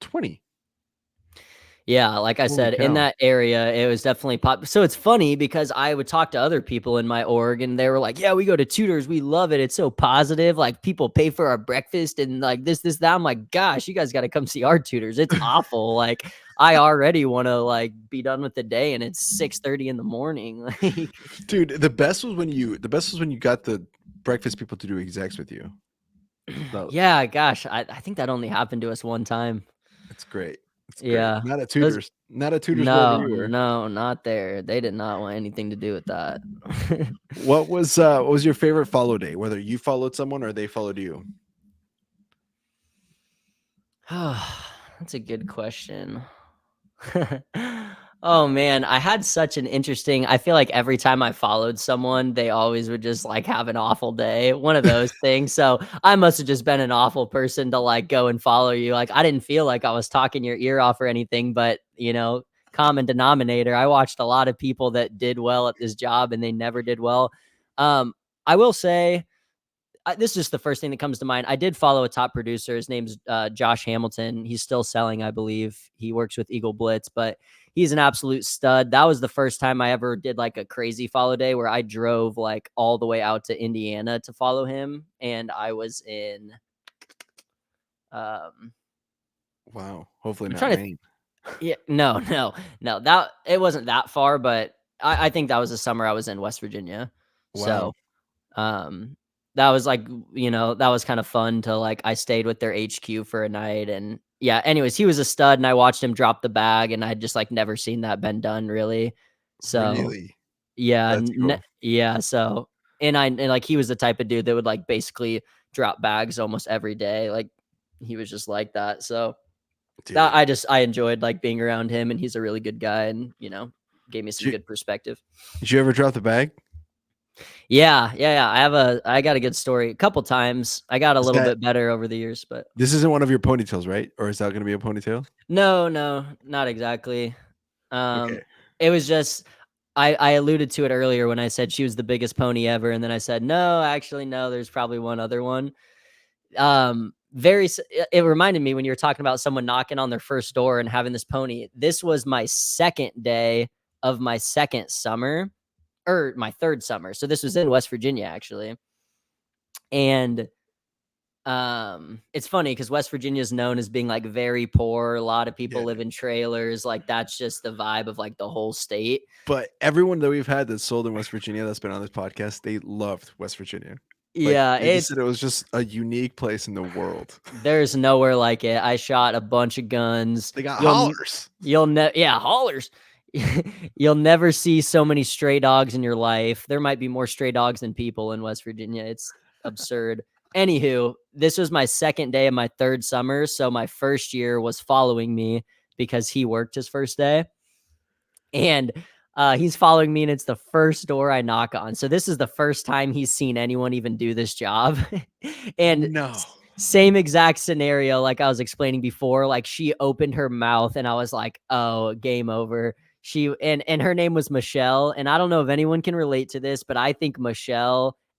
20. Yeah, like I Holy said, in cow! that area, it was definitely pop. So it's funny because I would talk to other people in my org and they were like, yeah, we go to Tutors. We love it. It's so positive. Like people pay for our breakfast and like this, that. I'm like, gosh, you guys got to come see our Tutors. It's awful. Like I already want to like be done with the day and it's 6:30 in the morning. Like, Dude, the best was when you got the breakfast people to do execs with you. So yeah, gosh, I think that only happened to us one time. it's great. It's great. Yeah. Not at Those tutors. Not at tutors wherever No, you were. no, not there. They did not want anything to do with that. What was your favorite follow day? Whether you followed someone or they followed you? That's a good question. Oh man, I had such an interesting I feel like every time I followed someone, they always would just like have an awful day. One of those things. So I must have just been an awful person to like go and follow you. Like I didn't feel like I was talking your ear off or anything, but common denominator. I watched a lot of people that did well at this job and they never did well. I will say this is just the first thing that comes to mind. I did follow a top producer. His name's Josh Hamilton. He's still selling, I believe. He works with Eagle Blitz, but he's an absolute stud. That was the first time I ever did like a crazy follow day where I drove like all the way out to Indiana to follow him. And I was in, Wow. Hopefully I'm not trying to, Maine. yeah, no, that it wasn't that far, but I think that was the summer I was in West Virginia. Wow. So, um, that was like, that was kind of fun to like, I stayed with their HQ for a night and yeah, anyways, he was a stud and I watched him drop the bag and I'd just like never seen that been done really. So Really? yeah, That's cool. yeah. So, and like, he was the type of dude that would like basically drop bags almost every day. Like he was just like that. So that Dude. I enjoyed like being around him and he's a really good guy and, gave me Did some you, good perspective. did you ever drop the bag? Yeah. I got a good story. A couple times. I got a Is little that bit better over the years, but this isn't one of your ponytails, right? Or is that going to be a ponytail? no, not exactly. Okay. It was just I alluded to it earlier when I said she was the biggest pony ever, and then I said, no, actually, no, there's probably one other one. It reminded me when you were talking about someone knocking on their first door and having this pony. This was my second day of my second summer, or my third summer. So this was in West Virginia, actually. And it's funny because West Virginia is known as being like very poor. A lot of people live in trailers. Like that's just the vibe of like the whole state. But everyone that we've had that's sold in West Virginia that's been on this podcast, they loved West Virginia. Like Yeah, they just said it was just a unique place in the world. there's nowhere like it. I shot a bunch of guns. They got hollers. Hollers. You'll never see so many stray dogs in your life. There might be more stray dogs than people in West Virginia. It's absurd. Anywho, this was my second day of my third summer. So my first year was following me because he worked his first day. And he's following me, and it's the first door I knock on. So this is the first time he's seen anyone even do this job. And No. same exact scenario like I was explaining before. Like she opened her mouth, and I was like, oh, game over. And her name was Michelle. And I don't know if anyone can relate to this, but I think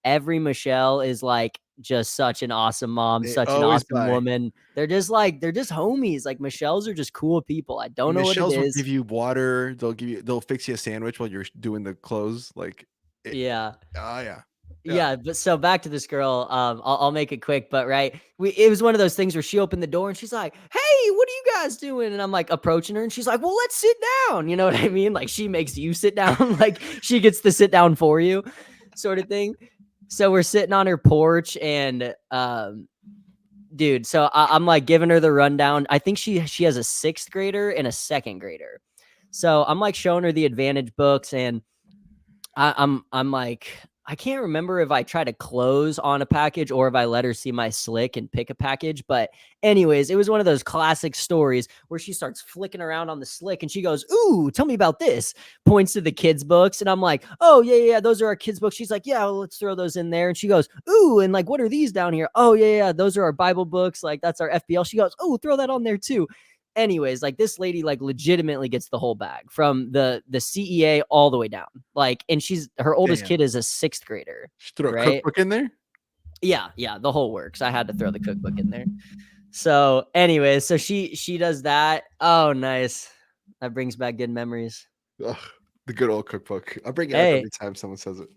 every Michelle is like just such an awesome mom, They such an always awesome buy. woman. They're just homies. Like Michelles are just cool people. I don't know what it Michelle's will is. give you water. They'll fix you a sandwich while you're doing the clothes. Like, Yeah. yeah. Yeah, but so back to this girl. I'll make it quick, but right, it was one of those things where she opened the door and she's like, "Hey, what are you guys doing?" And I'm like approaching her, and she's like, "Well, let's sit down." You know what I mean? Like she makes you sit down, like she gets to sit down for you, sort of thing. So we're sitting on her porch, and dude, so I'm like giving her the rundown. I think she has a sixth grader and a second grader, so I'm like showing her the advantage books, and I'm like, I can't remember if I try to close on a package or if I let her see my slick and pick a package. But anyways, it was one of those classic stories where she starts flicking around on the slick and she goes, "Ooh, tell me about this." Points to the kids' books. And I'm like, "Oh, yeah, those are our kids' books." She's like, "Yeah, well, let's throw those in there." And she goes, "Ooh, and like, what are these down here?" "Oh, yeah, those are our Bible books. Like, that's our FBL." She goes, "Oh, throw that on there too." Anyways, like this lady like legitimately gets the whole bag from the CEA all the way down. Like, and her oldest kid is a sixth grader. Should throw a right? cookbook in there. Yeah, the whole works. I had to throw the cookbook in there. So anyways, so she does that. Oh, nice. That brings back good memories. Ugh, the good old cookbook. I bring it up Hey, every time someone says it.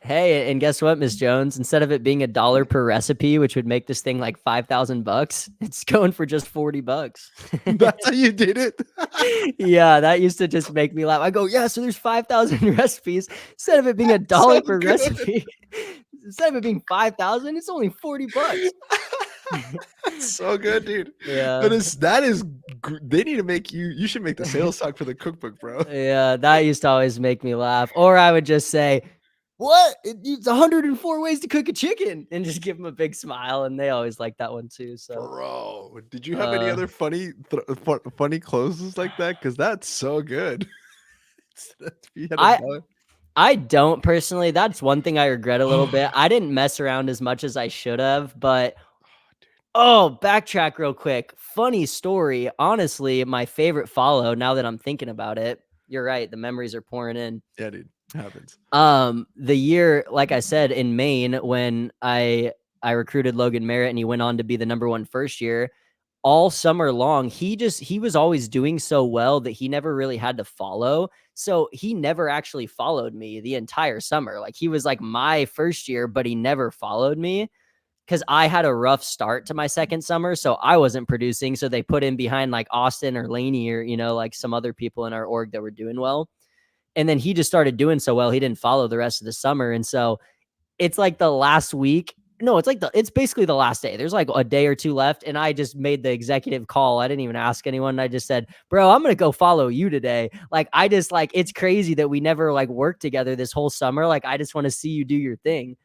hey, and guess what, Miss Jones? Instead of it being $1 per recipe, which would make this thing like $5,000, it's going for just $40. That's how you did it. Yeah, that used to just make me laugh. I go, yeah, so there's 5,000 recipes. Instead of it being $1 So per good. recipe, instead of it being 5,000, it's only $40. So good, dude. Yeah. That is they need to make you should make the sales talk for the cookbook, bro. Yeah, that used to always make me laugh. Or I would just say, "What? It's 104 ways to cook a chicken," and just give them a big smile, and they always like that one too. So, Bro, did you have any other funny closes like that? Because that's so good. I don't personally. That's one thing I regret a little bit. I didn't mess around as much as I should have, but backtrack real quick. Funny story. Honestly, my favorite follow, now that I'm thinking about it, you're right. The memories are pouring in. Yeah, dude. Happens. The year, like I said, in Maine, when I recruited Logan Merritt and he went on to be the #1 first year, all summer long, he was always doing so well that he never really had to follow. So he never actually followed me the entire summer. Like he was like my first year, but he never followed me because I had a rough start to my second summer. So I wasn't producing. So they put in behind like Austin or Laney or, like some other people in our org that were doing well. And then he just started doing so well, he didn't follow the rest of the summer. And so it's like the last week. No, it's basically the last day. There's like a day or two left. And I just made the executive call. I didn't even ask anyone. I just said, "Bro, I'm going to go follow you today." Like, it's crazy that we never like worked together this whole summer. Like, I just want to see you do your thing.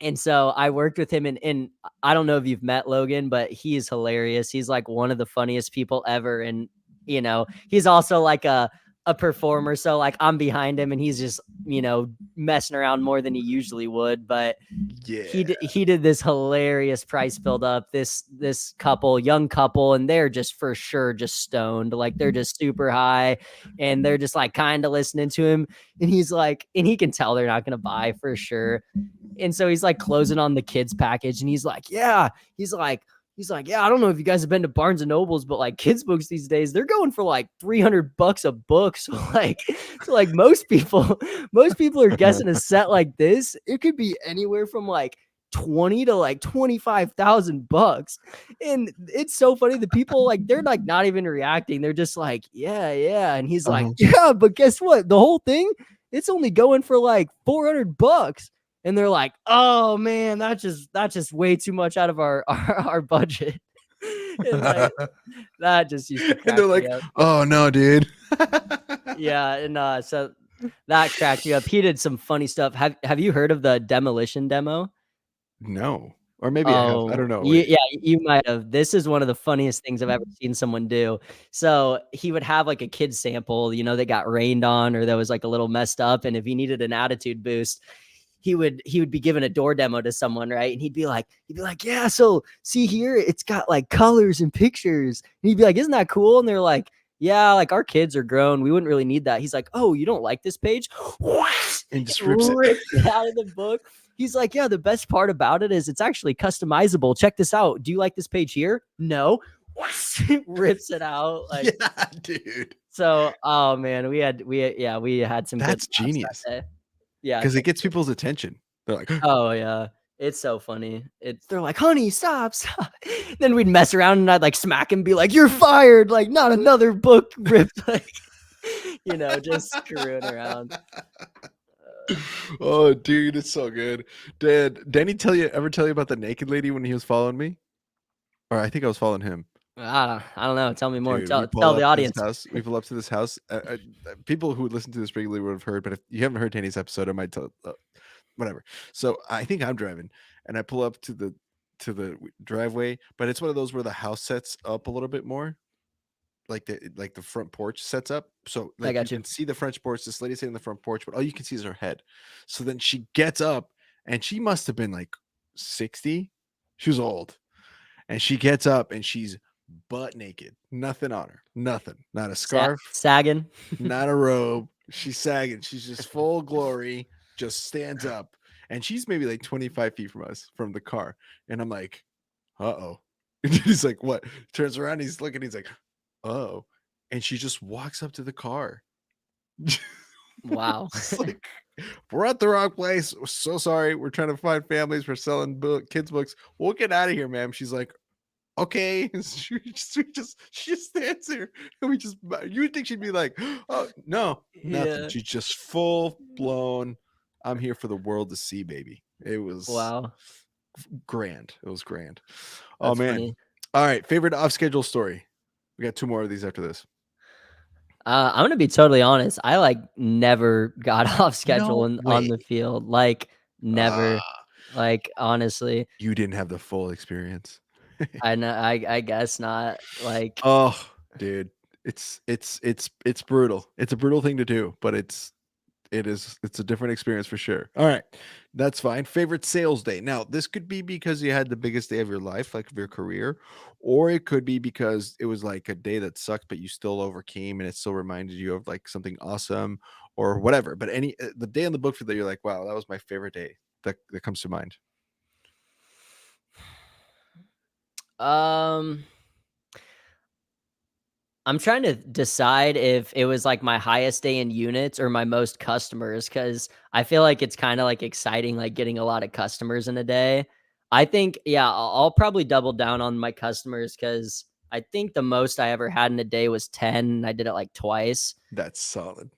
And so I worked with him, and I don't know if you've met Logan, but he is hilarious. He's like one of the funniest people ever. And, he's also like a a performer, so like I'm behind him and he's just, messing around more than he usually would, but Yeah. he did this hilarious price build up, this young couple, and they're just for sure just stoned, like they're just super high, and they're just like kind of listening to him, and he's like, and he can tell they're not gonna buy for sure, and so he's like closing on the kids package, and he's like, yeah, yeah, I don't know if you guys have been to Barnes and Nobles, but like kids books these days, they're going for like $300 a book. So like most people are guessing a set like this. It could be anywhere from like 20 to like 25,000 bucks. And it's so funny. The people, like, they're like not even reacting. They're just like, yeah, yeah. And he's like, Uh-huh. yeah, but guess what? The whole thing, it's only going for like $400. And they're like, "Oh man, that's just way too much out of our budget." And like that just used to And crack they're me like, up. "Oh no, dude." Yeah, and so that cracked me up. He did some funny stuff. Have you heard of the demolition demo? No. Or maybe I have. I Oh, don't know. Wait. yeah, you might have. This is one of the funniest things I've ever seen someone do. So he would have like a kid sample, that got rained on or that was like a little messed up, and if he needed an attitude boost, he would be giving a door demo to someone, right? And he'd be like, yeah, so see here, it's got like colors and pictures. And he'd be like, isn't that cool? And they're like, yeah, like our kids are grown. We wouldn't really need that. He's like, oh, you don't like this page? And just rips it. Rips it out of the book. He's like, yeah, the best part about it is it's actually customizable. Check this out. Do you like this page here? No. Rips it out. Like, Yeah, dude. so, oh man, we had some good That's laughs genius. that day. Yeah. Because it gets people's attention. They're like, Oh yeah. It's so funny. They're like, honey, stop, stop. Then we'd mess around and I'd like smack him and be like, you're fired. Like, not another book ripped. Like, just screwing around. oh, dude, it's so good. Did Danny ever tell you about the naked lady when he was following me? Or I think I was following him. I don't know. Tell me more. Dude, we pull Tell up the to this audience. house. We pull up to this house. People who listen to this regularly would have heard, but if you haven't heard Danny's episode, I might tell. Whatever. So I think I'm driving, and I pull up to the driveway, but it's one of those where the house sets up a little bit more, like the front porch sets up. So I like you got you. can see the French porch. This lady sitting in the front porch, but all you can see is her head. So then she gets up, and she must have been like 60. She was old, and she gets up, and she's butt naked, nothing on her, nothing, not a scarf, Sagging. not a robe. She's sagging. She's just full glory, just stands up. And she's maybe like 25 feet from us from the car. And I'm like, uh-oh. And he's like, what? Turns around, he's looking, he's like, oh. And she just walks up to the car. Wow. It's like, we're at the wrong place. We're so sorry. We're trying to find families. We're selling kids' books. We'll get out of here, ma'am. She's like, okay. She just stands there, and you would think she'd be like, oh no, nothing. Yeah. She's just full blown. I'm here for the world to see, baby. It was Wow. grand. It was grand. Oh That's man. funny. All right, favorite off schedule story. We got 2 more of these after this. I'm gonna be totally honest. I like never got off schedule No on way. the field. Like never. Ah, Like honestly, you didn't have the full experience. I know. I guess not. Like Oh, dude, it's brutal. It's a brutal thing to do, but it's a different experience for sure. All right, that's fine. Favorite sales day. Now, this could be because you had the biggest day of your life, like of your career, or it could be because it was like a day that sucked, but you still overcame, and it still reminded you of like something awesome or whatever. But the day on the book that you're like, wow, that was my favorite day. That comes to mind. um I'm trying to decide if it was like my highest day in units or my most customers, because I feel like it's kind of like exciting, like getting a lot of customers in a day. I think, yeah, I'll probably double down on my customers because I think the most I ever had in a day was 10. And I did it like twice. That's solid.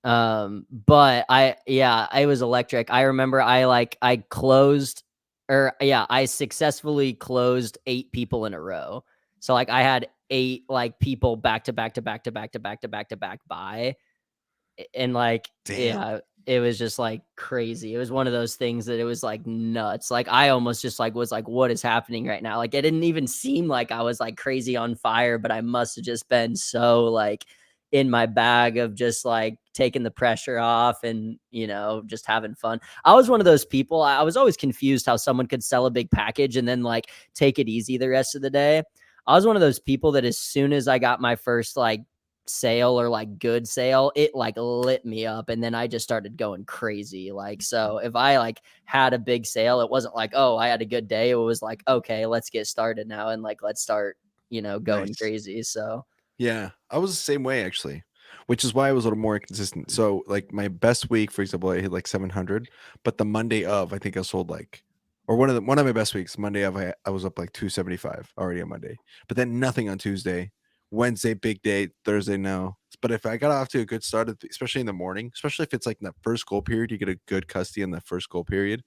But I was electric. I remember I closed, or yeah, I successfully closed 8 people in a row. So like I had 8 like people back to back to back to back to back to back to back by, and like, Damn. yeah, it was just like crazy. It was one of those things that it was like nuts. Like I almost just like was like, what is happening right now? Like it didn't even seem like I was like crazy on fire, but I must have just been so like in my bag of just like taking the pressure off and, just having fun. I was one of those people. I was always confused how someone could sell a big package and then like take it easy the rest of the day. I was one of those people that as soon as I got my first like sale or like good sale, it like lit me up and then I just started going crazy. Like, so if I like had a big sale, it wasn't like, oh, I had a good day. It was like, okay, let's get started now and like let's start, going Nice. crazy. So Yeah, I was the same way actually, which is why I was a little more inconsistent. So like my best week, for example, I hit like 700, but the Monday of, I think I sold like, or one of my best weeks, Monday of, I was up like 275 already on Monday, but then nothing on Tuesday. Wednesday, big day. Thursday, no. But if I got off to a good start, especially in the morning, especially if it's like in the first goal period, you get a good custody in the first goal period.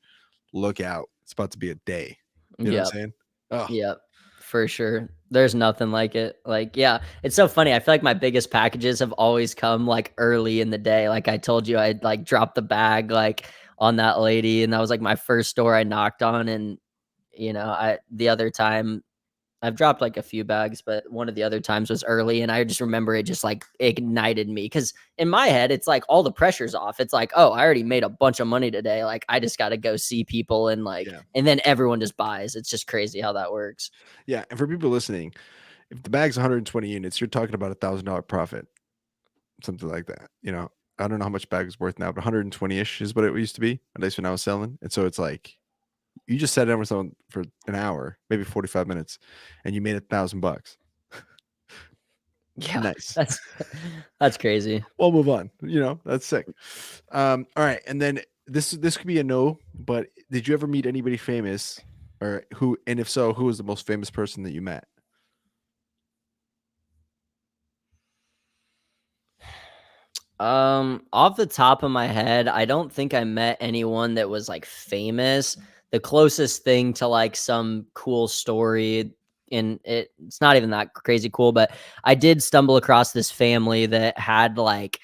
Look out! It's about to be a day. You know what I'm yep. saying? Oh, Yep, for sure. There's nothing like it. Like, yeah, it's so funny. I feel like my biggest packages have always come like early in the day. Like I told you, I like dropped the bag like on that lady, and that was like my first store I knocked on. And I the other time I've dropped like a few bags, but one of the other times was early, and I just remember it just like ignited me because in my head it's like all the pressure's off. It's like, oh, I already made a bunch of money today. Like I just got to go see people and like, yeah, and then everyone just buys. It's just crazy how that works. yeah. And for people listening, if the bag's 120 units, you're talking about $1,000 profit, something like that. I don't know how much bag is worth now, but 120-ish is what it used to be, at least when I was selling. And so it's like you just sat down with someone for an hour, maybe 45 minutes, and you made $1,000. Yeah, Nice. that's that's crazy. We'll move on. That's sick. All right, and then this could be a no, but did you ever meet anybody famous, or who? And if so, who was the most famous person that you met? Off the top of my head, I don't think I met anyone that was like famous. The closest thing to like some cool story, and it's not even that crazy cool, but I did stumble across this family that had like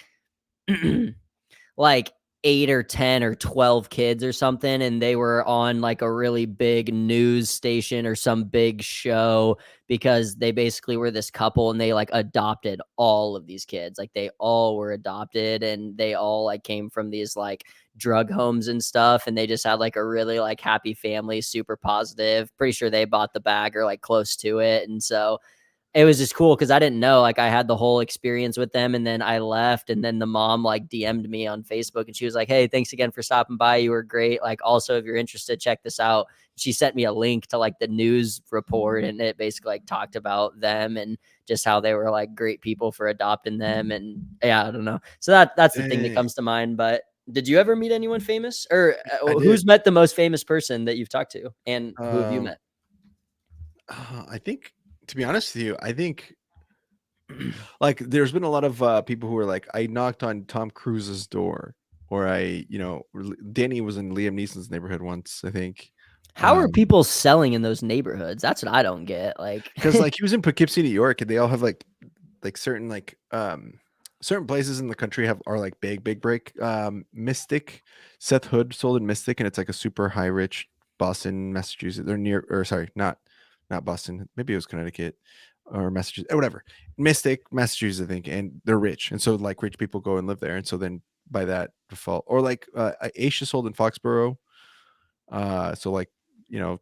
8 or 10 or 12 kids or something, and they were on like a really big news station or some big show because they basically were this couple and they like adopted all of these kids. Like they all were adopted and they all like came from these like drug homes and stuff, and they just had like a really like happy family, super positive. Pretty sure they bought the bag or like close to it. And so it was just cool because I didn't know, like, I had the whole experience with them, and then I left, and then the mom, like, DM'd me on Facebook, and she was like, "Hey, thanks again for stopping by. You were great. Like, also, if you're interested, check this out." She sent me a link to, like, the news report, and it basically, like, talked about them and just how they were, like, great people for adopting them, and yeah, I don't know. So that's the thing that Dang, comes to mind, but did you ever meet anyone famous? Or, I did. who's met the most famous person that you've talked to, and who have you Um, met? I think, to be honest with you, I think like there's been a lot of people who are like, I knocked on Tom Cruise's door, or Danny was in Liam Neeson's neighborhood once, I think. How are people selling in those neighborhoods? That's what I don't get, like Because like he was in Poughkeepsie, New York, and they all have like certain certain places in the country are like big break. Mystic, Seth Hood sold in Mystic, and it's like a super high rich Boston, Massachusetts. They're near, or sorry, not Boston. Maybe it was Connecticut or Massachusetts, or whatever. Mystic, Massachusetts, I think, and they're rich, and so like rich people go and live there, and so then by that default, or like Aisha sold in Foxborough. So like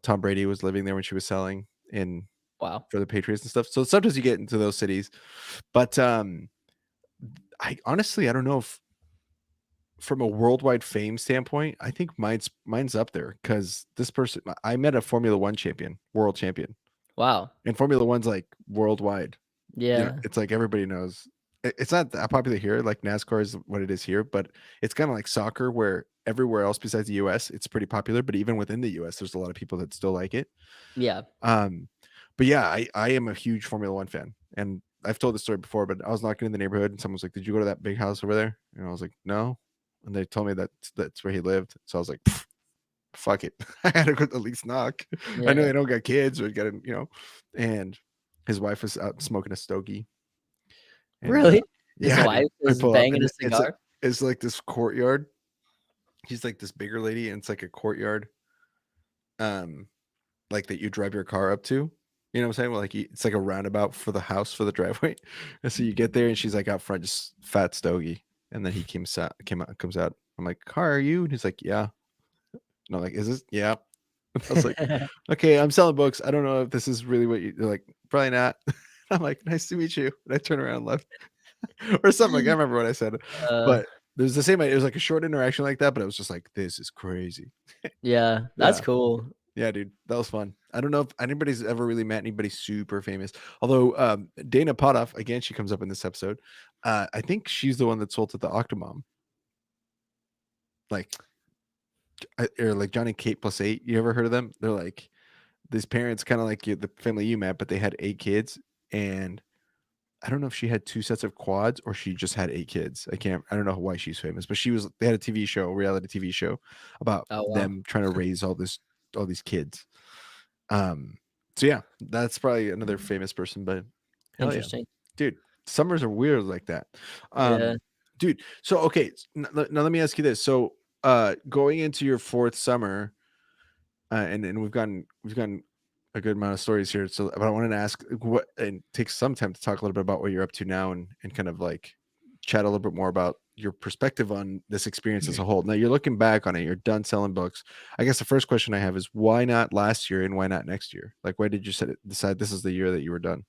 Tom Brady was living there when she was selling in wow. for the Patriots and stuff. So sometimes you get into those cities, but I honestly I don't know if from a worldwide fame standpoint, I think mine's up there because this person I met a Formula One champion, world champion, Wow. and Formula One's like worldwide. Yeah. It's like everybody knows. It's not that popular here, like NASCAR is what it is here, but it's kind of like soccer where everywhere else besides the US, it's pretty popular. But even within the US, there's a lot of people that still like it. Yeah. Um, but yeah, I am a huge Formula One fan, and I've told this story before. But I was knocking in the neighborhood, and someone was like, "Did you go to that big house over there?" And I was like, "No," and they told me that that's where he lived. So I was like, "Fuck it," I had to go at least knock. I know Yeah. they don't got kids, or got and his wife was out smoking a stogie, and Really? His yeah, dude, wife I is pull up, banging and a cigar? it's like this courtyard. He's like this bigger lady, and it's like a courtyard, um, like that you drive your car up to. You know what I'm saying? Well, like it's like a roundabout for the house for the driveway. And so you get there and she's like out front, just fat stogie. And then he comes out. I'm like, "Car, are you?" And he's like, "Yeah." And I'm like, "Is this?" "Yeah." And I was like, "Okay, I'm selling books. I don't know if this is really what you." They're like, "Probably not." I'm like, "Nice to meet you." And I turn around and left or something. Like I can't remember what I said, Uh, but it was the same. It was like a short interaction like that, but it was just like, "This is crazy." yeah, that's Yeah. cool. Yeah, dude, that was fun. I don't know if anybody's ever really met anybody super famous. Although Dana Potoff, again, she comes up in this episode. I think she's the one that sold to the Octomom, like or like Johnny Kate plus eight. You ever heard of them? They're like these parents, kind of like the family you met, but they had eight kids, and I don't know if she had two sets of quads or she just had eight kids. I can't. I don't know why she's famous, but she was. They had a TV show, a reality TV show, about Oh, wow. them trying to raise all these kids. Um, so yeah, that's probably another famous person, but hell yeah, Interesting. dude, summers are weird like that. Yeah. Dude, so okay, now let me ask you this. So, going into your fourth summer, and we've gotten a good amount of stories here. So, but I wanted to ask what and take some time to talk a little bit about what you're up to now, and kind of like chat a little bit more about your perspective on this experience as a whole. Now you're looking back on it, you're done selling books. I guess the first question I have is why not last year and why not next year? Like, why did you decide this is the year that you were done?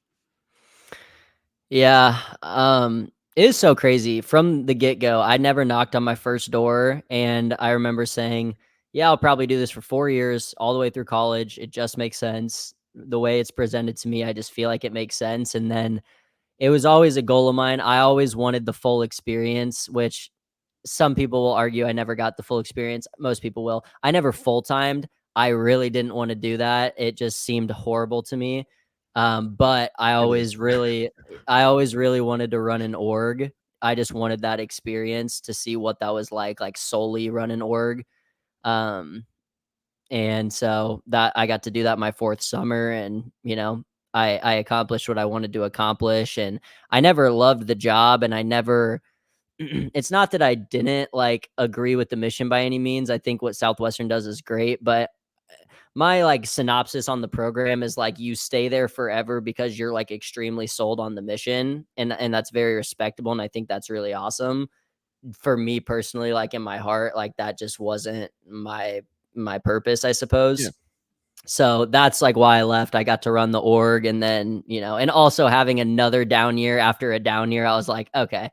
Yeah, it is so crazy. From the get-go, I never knocked on my first door, and I remember saying, "Yeah, I'll probably do this for 4 years, all the way through college. It just makes sense. The way it's presented to me, I just feel like it makes sense." And then it was always a goal of mine. I always wanted the full experience, which some people will argue I never got the full experience. Most people will. I never full-timed. I really didn't wanna do that. It just seemed horrible to me. But It is. I always really wanted to run an org. I just wanted that experience to see what that was like solely run an org. Um, and so that I got to do that my 4th summer and, I accomplished what I wanted to accomplish, and I never loved the job, and I never it's not that I didn't, agree with the mission by any means. I think what Southwestern does is great, but my, synopsis on the program is, you stay there forever because you're, extremely sold on the mission, and that's very respectable, and I think that's really awesome. For me personally, in my heart, that just wasn't my purpose, I Yeah. suppose. So that's why I left. I got to run the org and then, and also having another down year after a down year, I was like, okay,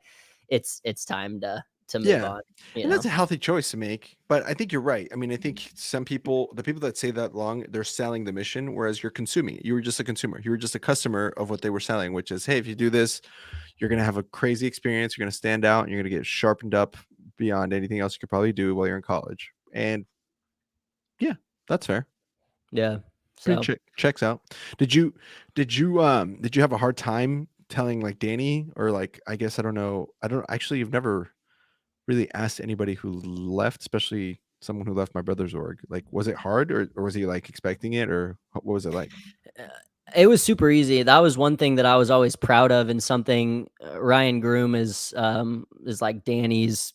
it's time to move Yeah. on, And that's a healthy choice to make. But I think you're right. I mean, I think some people, the people that say that long, they're selling the mission, whereas you're consuming it. You were just a consumer. You were just a customer of what they were selling, which is, hey, if you do this, you're going to have a crazy experience. You're going to stand out and you're going to get sharpened up beyond anything else you could probably do while you're in college. And yeah, that's fair. Yeah. Pretty So checks out. Did you have a hard time telling like Danny or like I guess I don't know. I don't actually you've never really asked anybody who left, especially someone who left my brother's org. Like, was it hard or was he like expecting it or what was it like? uh, it was super easy. That was one thing that I was always proud of and something Ryan Groom is like Danny's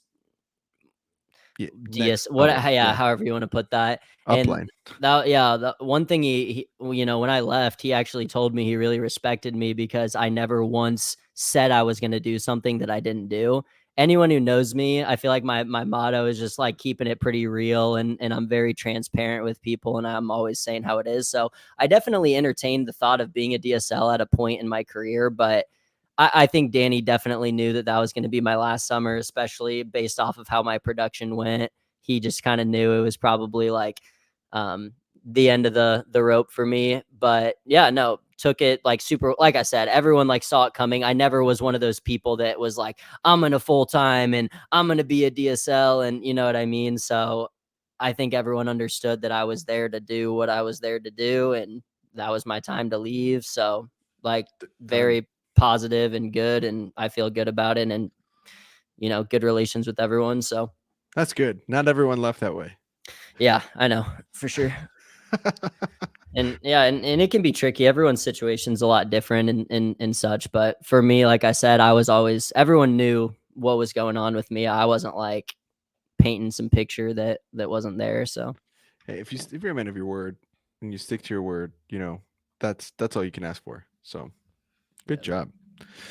Yeah, DS next what level. yeah, Yeah, however you wanna put that, and upline. that yeah, the one thing when I left, he actually told me he really respected me because I never once said I was gonna do something that I didn't do. Anyone who knows me, I feel like my motto is just, keeping it pretty real, and I'm very transparent with people, and I'm always saying how it is, so I definitely entertained the thought of being a DSL at a point in my career, but I think Danny definitely knew that that was going to be my last summer, especially based off of how my production went. He just kind of knew it was probably um, the end of the rope for me. But yeah, no, took it super. Like I said, everyone saw it coming. I never was one of those people that was like, I'm gonna full time and I'm gonna be a DSL, and you know what I mean. So I think everyone understood that I was there to do what I was there to do, and that was my time to leave. So like Done. very positive and good, and I feel good about it, and good relations with everyone. So That's good. Not everyone left that way. yeah, I know for sure. And yeah, and it can be tricky. Everyone's situation's a lot different and such. But for me, like I said, I was always everyone knew what was going on with me. I wasn't painting some picture that wasn't there. So Hey, if you're a man of your word and you stick to your word, that's all you can ask for. So good Yeah. job.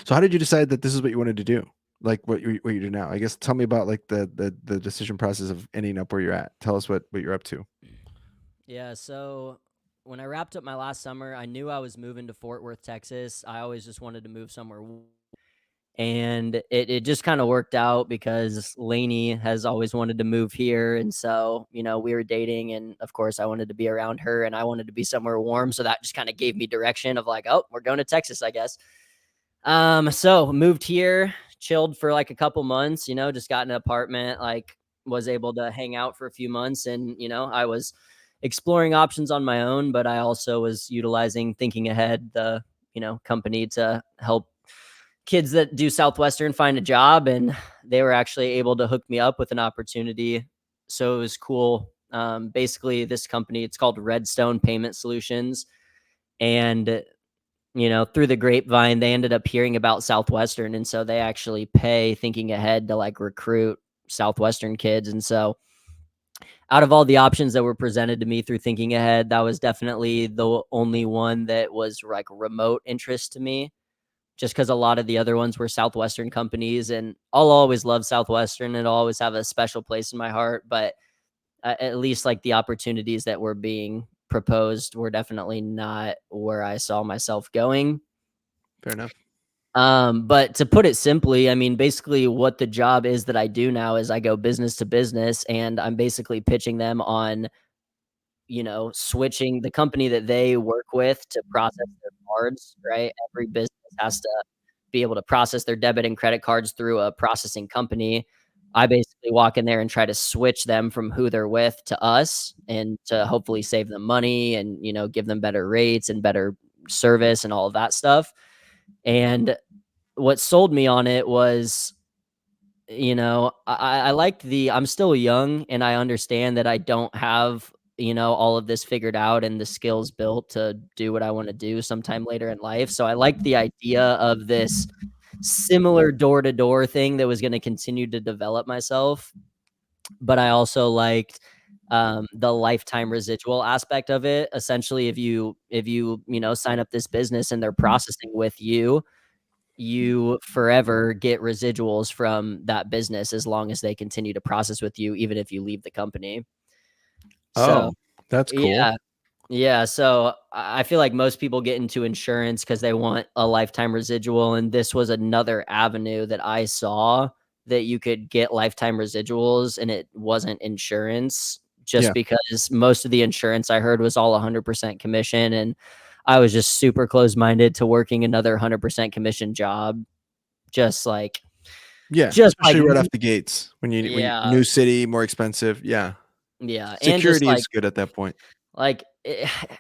So how did you decide that this is what you wanted to do? Like what you do now? I guess tell me about like the decision process of ending up where you're at. Tell us what you're up to. Yeah, so when I wrapped up my last summer, I knew I was moving to Fort Worth, Texas. I always just wanted to move somewhere and it just kind of worked out because Lainey has always wanted to move here, and so we were dating, and of course I wanted to be around her, and I wanted to be somewhere warm, so that just kind of gave me direction of like, oh, we're going to Texas, I guess. So moved here, chilled for like a couple months, just got an apartment, like was able to hang out for a few months, and I was exploring options on my own, but I also was utilizing Thinking Ahead, the company, to help kids that do Southwestern find a job, and they were actually able to hook me up with an opportunity. So it was cool. Basically, this company, it's called Redstone Payment Solutions, and through the grapevine, they ended up hearing about Southwestern, and so they actually pay Thinking Ahead to like recruit Southwestern kids. And so out of all the options that were presented to me through Thinking Ahead, that was definitely the only one that was like remote interest to me, just because a lot of the other ones were Southwestern companies, and I'll always love Southwestern. It'll always have a special place in my heart, but at least like the opportunities that were being proposed were definitely not where I saw myself going. Fair enough. But to put it simply, I mean, basically what the job is that I do now is I go business to business, and I'm basically pitching them on, switching the company that they work with to process their cards, right? Every business has to be able to process their debit and credit cards through a processing company. I basically walk in there and try to switch them from who they're with to us, and to hopefully save them money and, give them better rates and better service and all of that stuff. And what sold me on it was, I liked I'm still young, and I understand that I don't have, all of this figured out and the skills built to do what I want to do sometime later in life. So I liked the idea of this similar door to door thing that was going to continue to develop myself. But I also liked the lifetime residual aspect of it. Essentially, if you sign up this business and they're processing with you, you forever get residuals from that business as long as they continue to process with you, even if you leave the company. So, Oh, that's cool. yeah. Yeah, so I feel like most people get into insurance because they want a lifetime residual, and this was another avenue that I saw that you could get lifetime residuals, and it wasn't insurance, just Yeah. because most of the insurance I heard was all 100% commission, and I was just super close-minded to working another 100% commission job, just like Yeah, just like especially right off the gates when yeah, new city, more expensive. Yeah. yeah, and just Security is good at that point. like,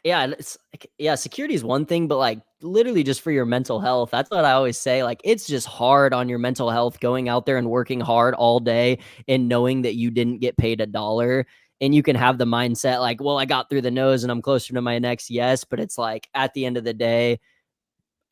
yeah, it's like, yeah, security is one thing, but like literally just for your mental health. That's what I always say. Like, it's just hard on your mental health going out there and working hard all day and knowing that you didn't get paid a dollar. And you can have the mindset like, well, I got through the nose and I'm closer to my next yes. But it's like at the end of the day,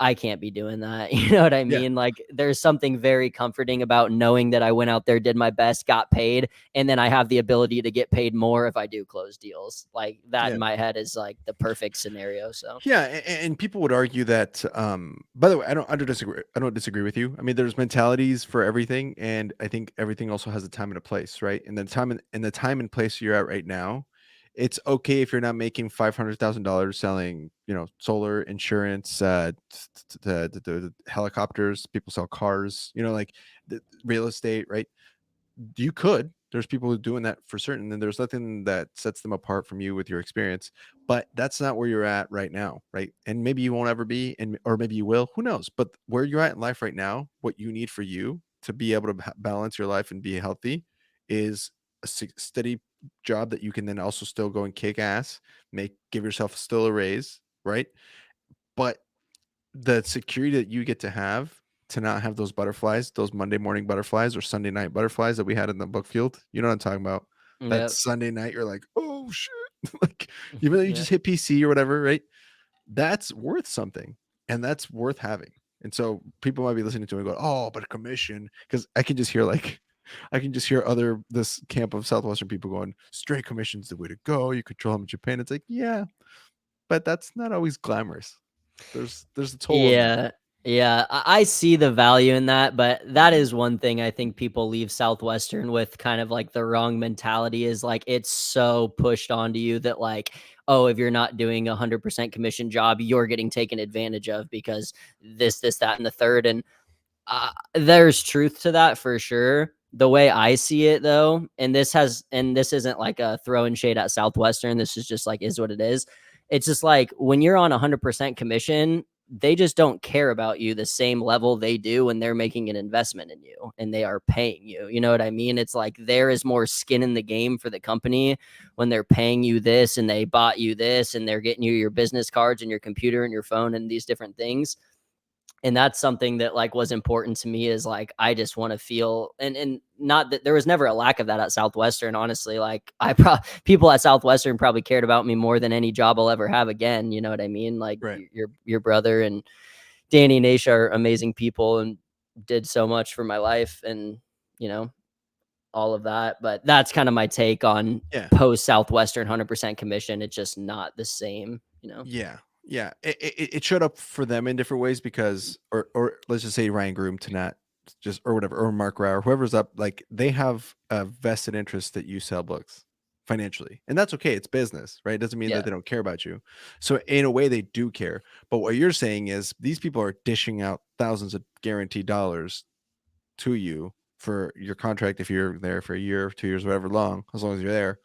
I can't be doing that. You know what I Yeah. mean? Like, there's something very comforting about knowing that I went out there, did my best, got paid, and then I have the ability to get paid more if I do close deals. Like, that Yeah. in my head is like the perfect scenario. So, Yeah, and people would argue that. By the way, I don't disagree. I don't disagree with you. I mean, there's mentalities for everything, and I think everything also has a time and a place, right? And the time and place you're at right now, it's okay if you're not making $500,000 selling, solar insurance, the helicopters. People sell cars, like the real estate, right? You could. There's people who are doing that for certain, and there's nothing that sets them apart from you with your experience. But that's not where you're at right now, right? And maybe you won't ever be, and or maybe you will. Who knows? But where you're at in life right now, what you need for you to be able to balance your life and be healthy is a steady job that you can then also still go and kick ass, give yourself still a raise, right? But the security that you get to not have those butterflies, those Monday morning butterflies or Sunday night butterflies that we had in the book field. You know what I'm talking about? That yeah, Sunday night, you're like, oh shit. Like, even though you yeah, just hit PC or whatever, right? That's worth something and that's worth having. And so people might be listening to it and go, oh, but a commission. Cause I can just hear this camp of Southwestern people going, straight commission's the way to go. You control how much you're paying. It's like, yeah, but that's not always glamorous. There's a toll on that. Yeah. Yeah, I see the value in that, but that is one thing I think people leave Southwestern with kind of like the wrong mentality is like it's so pushed onto you that like, oh, if you're not doing 100% commission job, you're getting taken advantage of because this, that, and the third. And there's truth to that for sure. The way I see it though, and this isn't like a throwing shade at Southwestern. This is just like is what it is. It's just like when you're on 100% commission, they just don't care about you the same level they do when they're making an investment in you and they are paying you. You know what I mean? It's like there is more skin in the game for the company when they're paying you this and they bought you this and they're getting you your business cards and your computer and your phone and these different things. And that's something that like was important to me is like I just want to feel and not that there was never a lack of that at Southwestern. Honestly, like people at Southwestern probably cared about me more than any job I'll ever have again. You know what I mean? Like Right. your brother and Danny and Aisha are amazing people and did so much for my life and you know all of that. But that's kind of my take on Yeah. post Southwestern 100% commission. It's just not the same. You know? Yeah. Yeah. It showed up for them in different ways because, or let's just say Ryan Groom to not just, or whatever, or Mark Rauer, whoever's up, like they have a vested interest that you sell books financially. And that's okay. It's business, right? It doesn't mean Yeah. that they don't care about you. So in a way they do care. But what you're saying is these people are dishing out thousands of guaranteed dollars to you for your contract if you're there for a year, 2 years, whatever long, as long as you're there,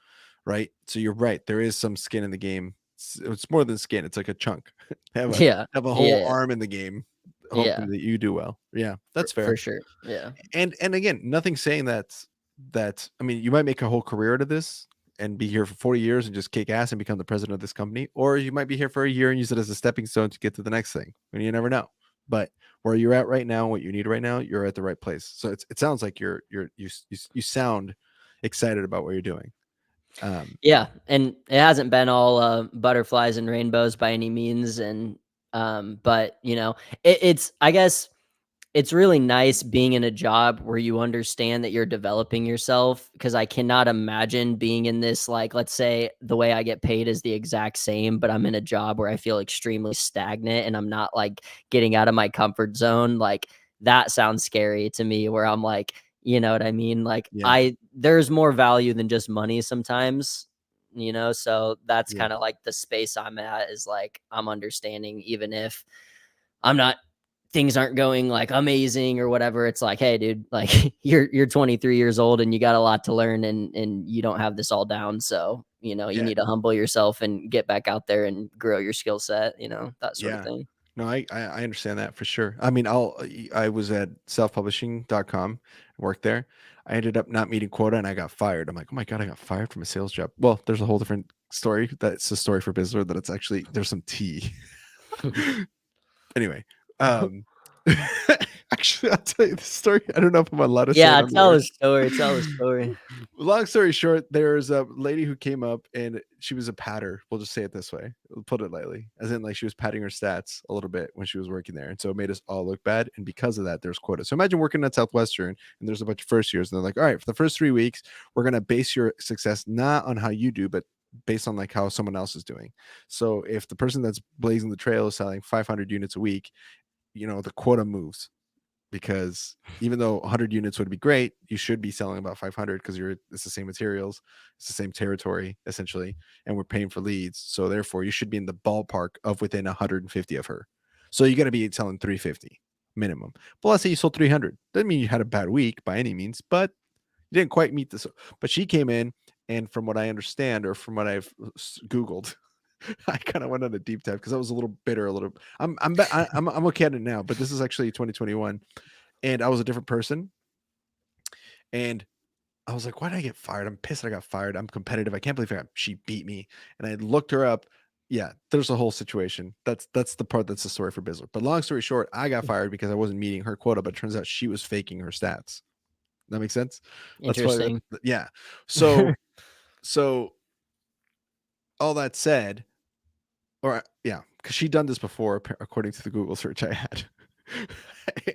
right? So you're right. There is some skin in the game. It's more than skin. It's like a chunk. Yeah. Have a whole Yeah. arm in the game, hoping Yeah. that you do well. Yeah, that's For fair. sure. Yeah. And again, nothing saying that. I mean, you might make a whole career out of this and be here for 40 years and just kick ass and become the president of this company, or you might be here for a year and use it as a stepping stone to get to the next thing. And you never know. But where you're at right now, what you need right now, you're at the right place. So it sounds like you sound excited about what you're doing. Yeah, and it hasn't been all butterflies and rainbows by any means, and but you know, it's I guess it's really nice being in a job where you understand that you're developing yourself because I cannot imagine being in this like let's say the way I get paid is the exact same, but I'm in a job where I feel extremely stagnant and I'm not like getting out of my comfort zone. Like that sounds scary to me where I'm like, you know what I mean? Like Yeah, there's more value than just money sometimes, you know? So that's yeah, kind of like the space I'm at is like I'm understanding even if I'm not things aren't going like amazing or whatever. It's like, hey, dude, like you're 23 years old and you got a lot to learn and you don't have this all down. So, you know, you yeah, need to humble yourself and get back out there and grow your skill set, you know, that sort of yeah. thing. No, I understand that for sure. I mean, I was at selfpublishing.com, worked there. I ended up not meeting quota and I got fired. I'm like, oh my God, I got fired from a sales job. Well, there's a whole different story. That's a story for Bizzler that it's actually there's some tea. Anyway, um actually I'll tell you the story. I don't know if I'm allowed to say it Yeah, on the tell air. a story. Tell a story. Long story short, there's a lady who came up and she was a patter. We'll just say it this way. We'll put it lightly. As in like she was padding her stats a little bit when she was working there. And so it made us all look bad. And because of that, there's quota. So imagine working at Southwestern and there's a bunch of first years and they're like, all right, for the first 3 weeks, we're gonna base your success not on how you do, but based on like how someone else is doing. So if the person that's blazing the trail is selling 500 units a week, the quota moves because even though 100 units would be great, you should be selling about 500 because it's the same materials, it's the same territory essentially, and we're paying for leads. So therefore, you should be in the ballpark of within 150 of her. So you got to be selling 350 minimum. But let's say you sold 300. Doesn't mean you had a bad week by any means, but you didn't quite meet this. But she came in, and from what I understand, or from what I've Googled, I kind of went on a deep dive because I was a little bitter. A little, I'm okay at it now, but this is actually 2021, and I was a different person. And I was like, why did I get fired? I'm pissed I got fired. I'm competitive. I can't believe she beat me. And I looked her up. Yeah, there's a whole situation. That's the part that's the story for Bizzler. But long story short, I got fired because I wasn't meeting her quota, but it turns out she was faking her stats. That makes sense. That's why. Interesting. Yeah. So all that said, or yeah, because she'd done this before, according to the Google search I had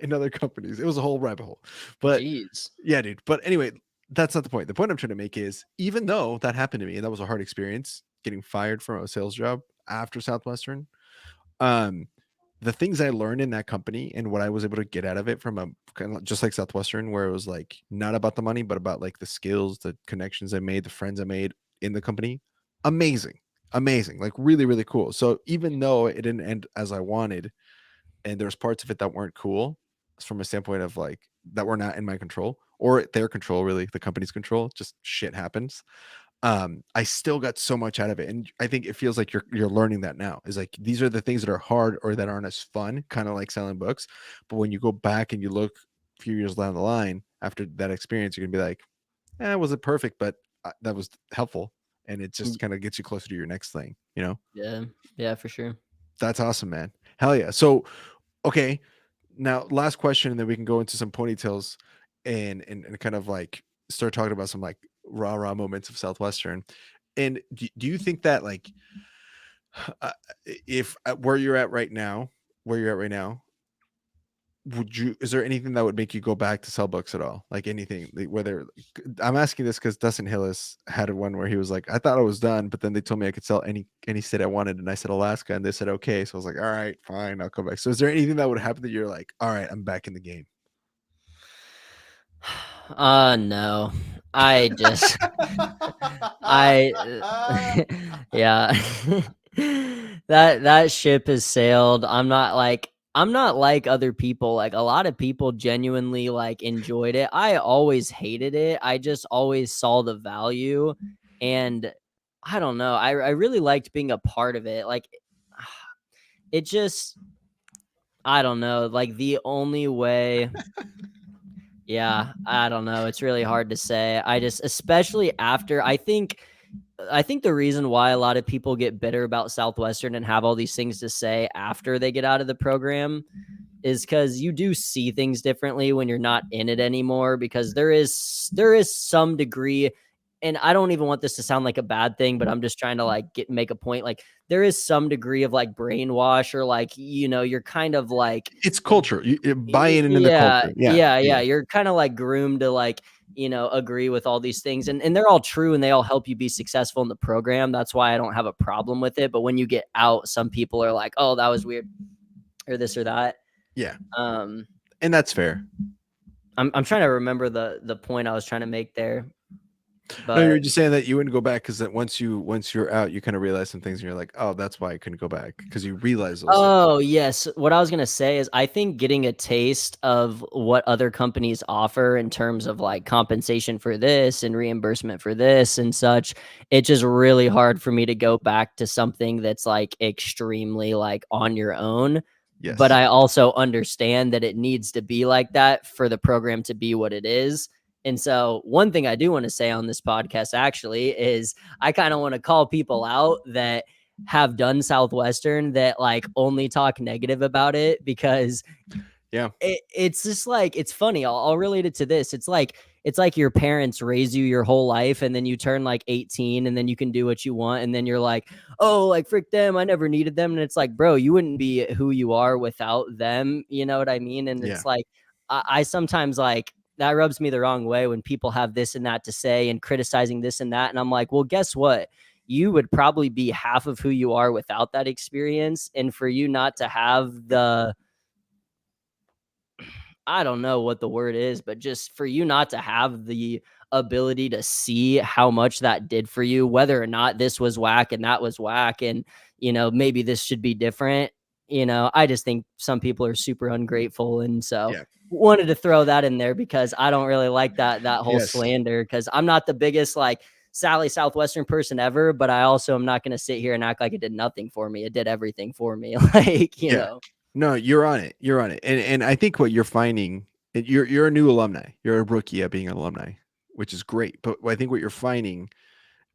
in other companies. It was a whole rabbit hole. But Jeez. yeah, dude. But anyway, that's not the point. The point I'm trying to make is even though that happened to me and that was a hard experience, getting fired from a sales job, after Southwestern. Um, the things I learned in that company and what I was able to get out of it from a kind of just like Southwestern, where it was like not about the money, but about like the skills, the connections I made, the friends I made in the company. Amazing, amazing, like really, really cool. So even though it didn't end as I wanted, and there's parts of it that weren't cool from a standpoint of like that were not in my control or their control, really, the company's control, just shit happens. I still got so much out of it, and I think it feels like you're learning that now. Is like these are the things that are hard or that aren't as fun, kind of like selling books. But when you go back and you look a few years down the line after that experience, you're gonna be like, "Eh, was it perfect? But that was helpful." And it just Mm, kind of gets you closer to your next thing. You know, yeah, yeah, for sure. that's awesome, man. Hell yeah. So, okay, now last question, and then we can go into some ponytails and kind of like start talking about some like rah moments of Southwestern. And do you think that like uh, if where you're at right now, where you're at right now, would you is there anything that would make you go back to sell books at all? Like anything, like whether I'm asking this because Dustin Hillis had one where he was like, I thought I was done, but then they told me I could sell any state I wanted, and I said Alaska, and they said okay. So I was like, all right, fine, I'll come back. So is there anything that would happen that you're like, all right, I'm back in the game? No. I just I yeah. That ship has sailed. I'm not like other people. Like a lot of people genuinely like enjoyed it. I always hated it. I just always saw the value, and I don't know. I really liked being a part of it. Like it just I don't know. Like the only way yeah, I don't know. It's really hard to say. I just especially after I think the reason why a lot of people get bitter about Southwestern and have all these things to say after they get out of the program is because you do see things differently when you're not in it anymore, because there is some degree, and I don't even want this to sound like a bad thing, but I'm just trying to like make a point. Like there is some degree of like brainwash, or like, you're kind of like It's culture. You buy in the yeah, culture. Yeah, yeah, yeah, yeah. You're kind of like groomed to like, agree with all these things, and they're all true and they all help you be successful in the program. That's why I don't have a problem with it. But when you get out, some people are like, "Oh, that was weird," or this or that. yeah, Um, and that's fair. I'm trying to remember the point I was trying to make there, No, but you're just saying that you wouldn't go back because that once you're out, you kind of realize some things, and you're like, oh, that's why I couldn't go back because you realize those things. oh, yes. What I was gonna say is I think getting a taste of what other companies offer in terms of like compensation for this and reimbursement for this and such, it's just really hard for me to go back to something that's like extremely like on your own. But Yes. I also understand that it needs to be like that for the program to be what it is. And so, one thing I do want to say on this podcast actually is I kind of want to call people out that have done Southwestern that like only talk negative about it, because Yeah. it's just like it's funny. I'll relate it to this. It's like your parents raise you your whole life, and then you turn like 18, and then you can do what you want, and then you're like, oh, like frick them, I never needed them. And it's like, bro, you wouldn't be who you are without them. You know what I mean? And Yeah. it's like I sometimes like that rubs me the wrong way when people have this and that to say and criticizing this and that. And I'm like, well, guess what? You would probably be half of who you are without that experience. And for you not to have the, I don't know what the word is, but just for you not to have the ability to see how much that did for you, whether or not this was whack and that was whack, and maybe this should be different. I just think some people are super ungrateful, and so Yeah. wanted to throw that in there because I don't really like that whole Yes. slander, because I'm not the biggest like Sally Southwestern person ever, but I also am not going to sit here and act like it did nothing for me. It did everything for me. Like, Yeah. No, you're on it. You're on it. And I think what you're finding, you're a new alumni. You're a rookie at being an alumni, which is great. But I think what you're finding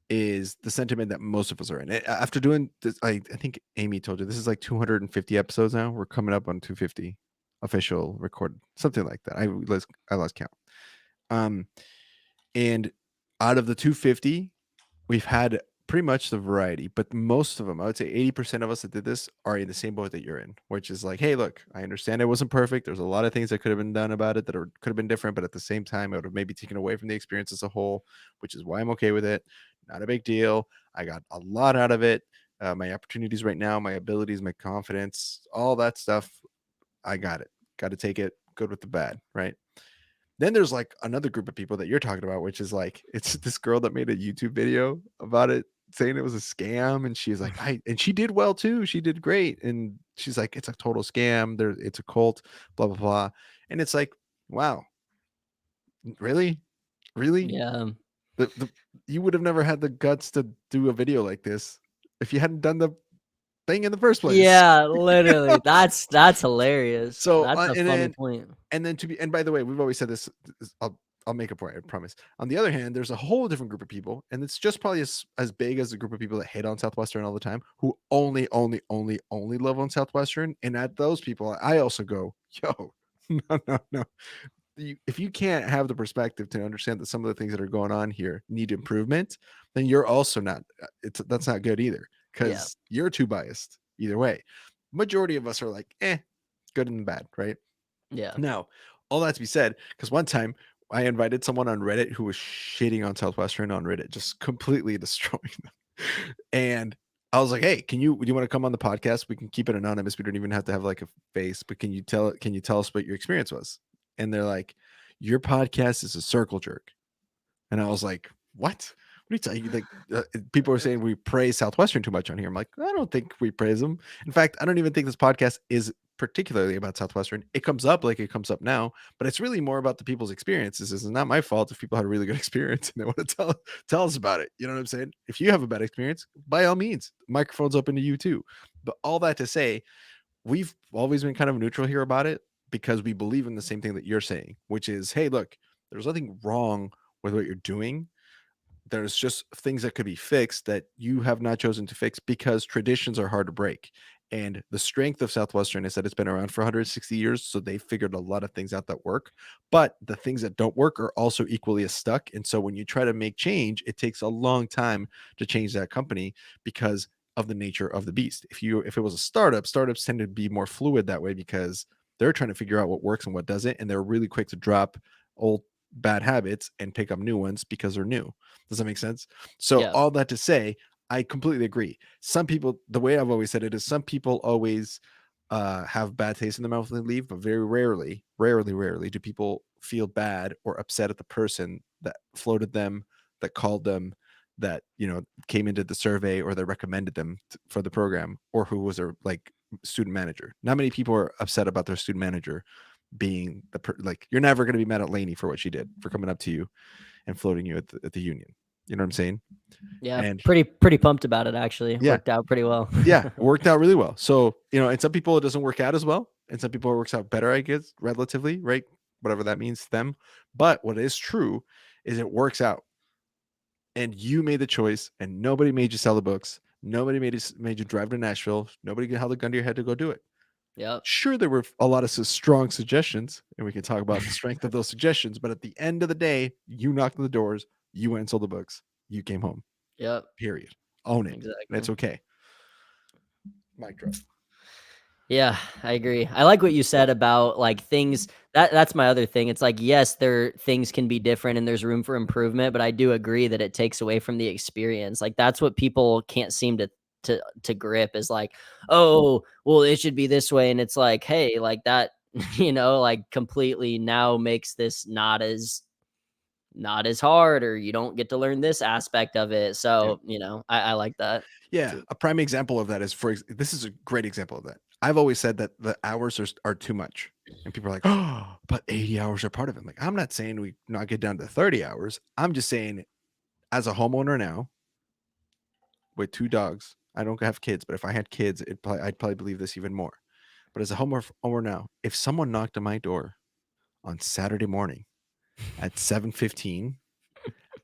is the sentiment that most of us are in. After doing this, I think Amy told you this is like 250 episodes now. We're coming up on 250 official recorded, something like that. I lost count. Um, and out of the 250, we've had pretty much the variety, but most of them, I would say 80% of us that did this are in the same boat that you're in, which is like, hey, look, I understand it wasn't perfect. There's a lot of things that could have been done about it could have been different, but at the same time, it would have maybe taken away from the experience as a whole, which is why I'm okay with it. Not a big deal. I got a lot out of it. my opportunities right now, my abilities, my confidence, all that stuff. I got it. Got to take it good with the bad, right? Then there's like another group of people that you're talking about, which is like it's this girl that made a YouTube video about it, saying it was a scam, and she's like, and she did well too. She did great, and she's like, it's a total scam. There, it's a cult, blah blah blah, and it's like, wow, really, really, Yeah. the you would have never had the guts to do a video like this if you hadn't done the thing in the first place. Yeah, literally. That's hilarious. So That's a and funny then point. to be, and by the way, we've always said this, I'll make a point, I promise. On the other hand, there's a whole different group of people, and it's just probably as big as the group of people that hate on Southwestern all the time, who only love on Southwestern. And at those people, I also go, yo, no. If you can't have the perspective to understand that some of the things that are going on here need improvement, then you're also not. That's not good either, Yeah. because you're too biased either way. Majority of us are like, good and bad, right? Yeah. Now, all that to be said, because one time I invited someone on Reddit who was shitting on Southwestern on Reddit, just completely destroying them. And I was like, "Hey, do you want to come on the podcast? We can keep it anonymous. We don't even have to have like a face, but can you tell us what your experience was?" And they're like, "Your podcast is a circle jerk." And I was like, "What? What are you telling you?" Like, people are saying we praise Southwestern too much on here. I'm like, I don't think we praise them. In fact, I don't even think this podcast is particularly about Southwestern. It comes up like it comes up now, but it's really more about the people's experiences. It's not my fault if people had a really good experience and they want to tell us about it. You know what I'm saying? If you have a bad experience, by all means, microphone's open to you too. But all that to say, we've always been kind of neutral here about it because we believe in the same thing that you're saying, which is, hey, look, there's nothing wrong with what you're doing. There's just things that could be fixed that you have not chosen to fix because traditions are hard to break. And the strength of Southwestern is that it's been around for 160 years. So they figured a lot of things out that work. But the things that don't work are also equally as stuck. And so when you try to make change, it takes a long time to change that company because of the nature of the beast. If it was a startup, startups tend to be more fluid that way because they're trying to figure out what works and what doesn't. And they're really quick to drop old bad habits and pick up new ones because they're new. Does that make sense? So Yeah. all that to say, I completely agree. Some people, the way I've always said it is, some people always have bad taste in their mouth when they leave, but very rarely do people feel bad or upset at the person that floated them, that called them, that came into the survey or that recommended them for the program, or who was their like student manager. Not many people are upset about their student manager being like, you're never going to be mad at Lainey for what she did for coming up to you and floating you at the union. You know what I'm saying? Yeah. And Pretty pumped about it actually. yeah, Worked out pretty well. yeah, it worked out really well. So, and some people it doesn't work out as well. And some people it works out better, I guess, relatively, right? Whatever that means to them. But what is true is it works out. And you made the choice, and nobody made you sell the books. Nobody made you drive to Nashville. Nobody held a gun to your head to go do it. Yep. Sure, there were a lot of strong suggestions, and we can talk about the strength of those suggestions. But at the end of the day, you knocked on the doors, you went and sold the books, you came home. Yep. Period. Own it. And it's Exactly. okay. Mic drop. Yeah, I agree. I like what you said about like things that's my other thing. It's like, yes, things can be different and there's room for improvement, but I do agree that it takes away from the experience. Like that's what people can't seem to grip is like, oh, well, it should be this way. And it's like, hey, like that, like completely now makes this not as hard, or you don't get to learn this aspect of it. Yeah. So, I like that Yeah. too. A prime example of that is this is a great example of that. I've always said that the hours are too much. And people are like, oh, but 80 hours are part of it. Like, I'm not saying we not get down to 30 hours. I'm just saying, as a homeowner now with 2 dogs, I don't have kids, but if I had kids, I'd probably believe this even more. But as a homeowner now, if someone knocked on my door on Saturday morning at 7:15,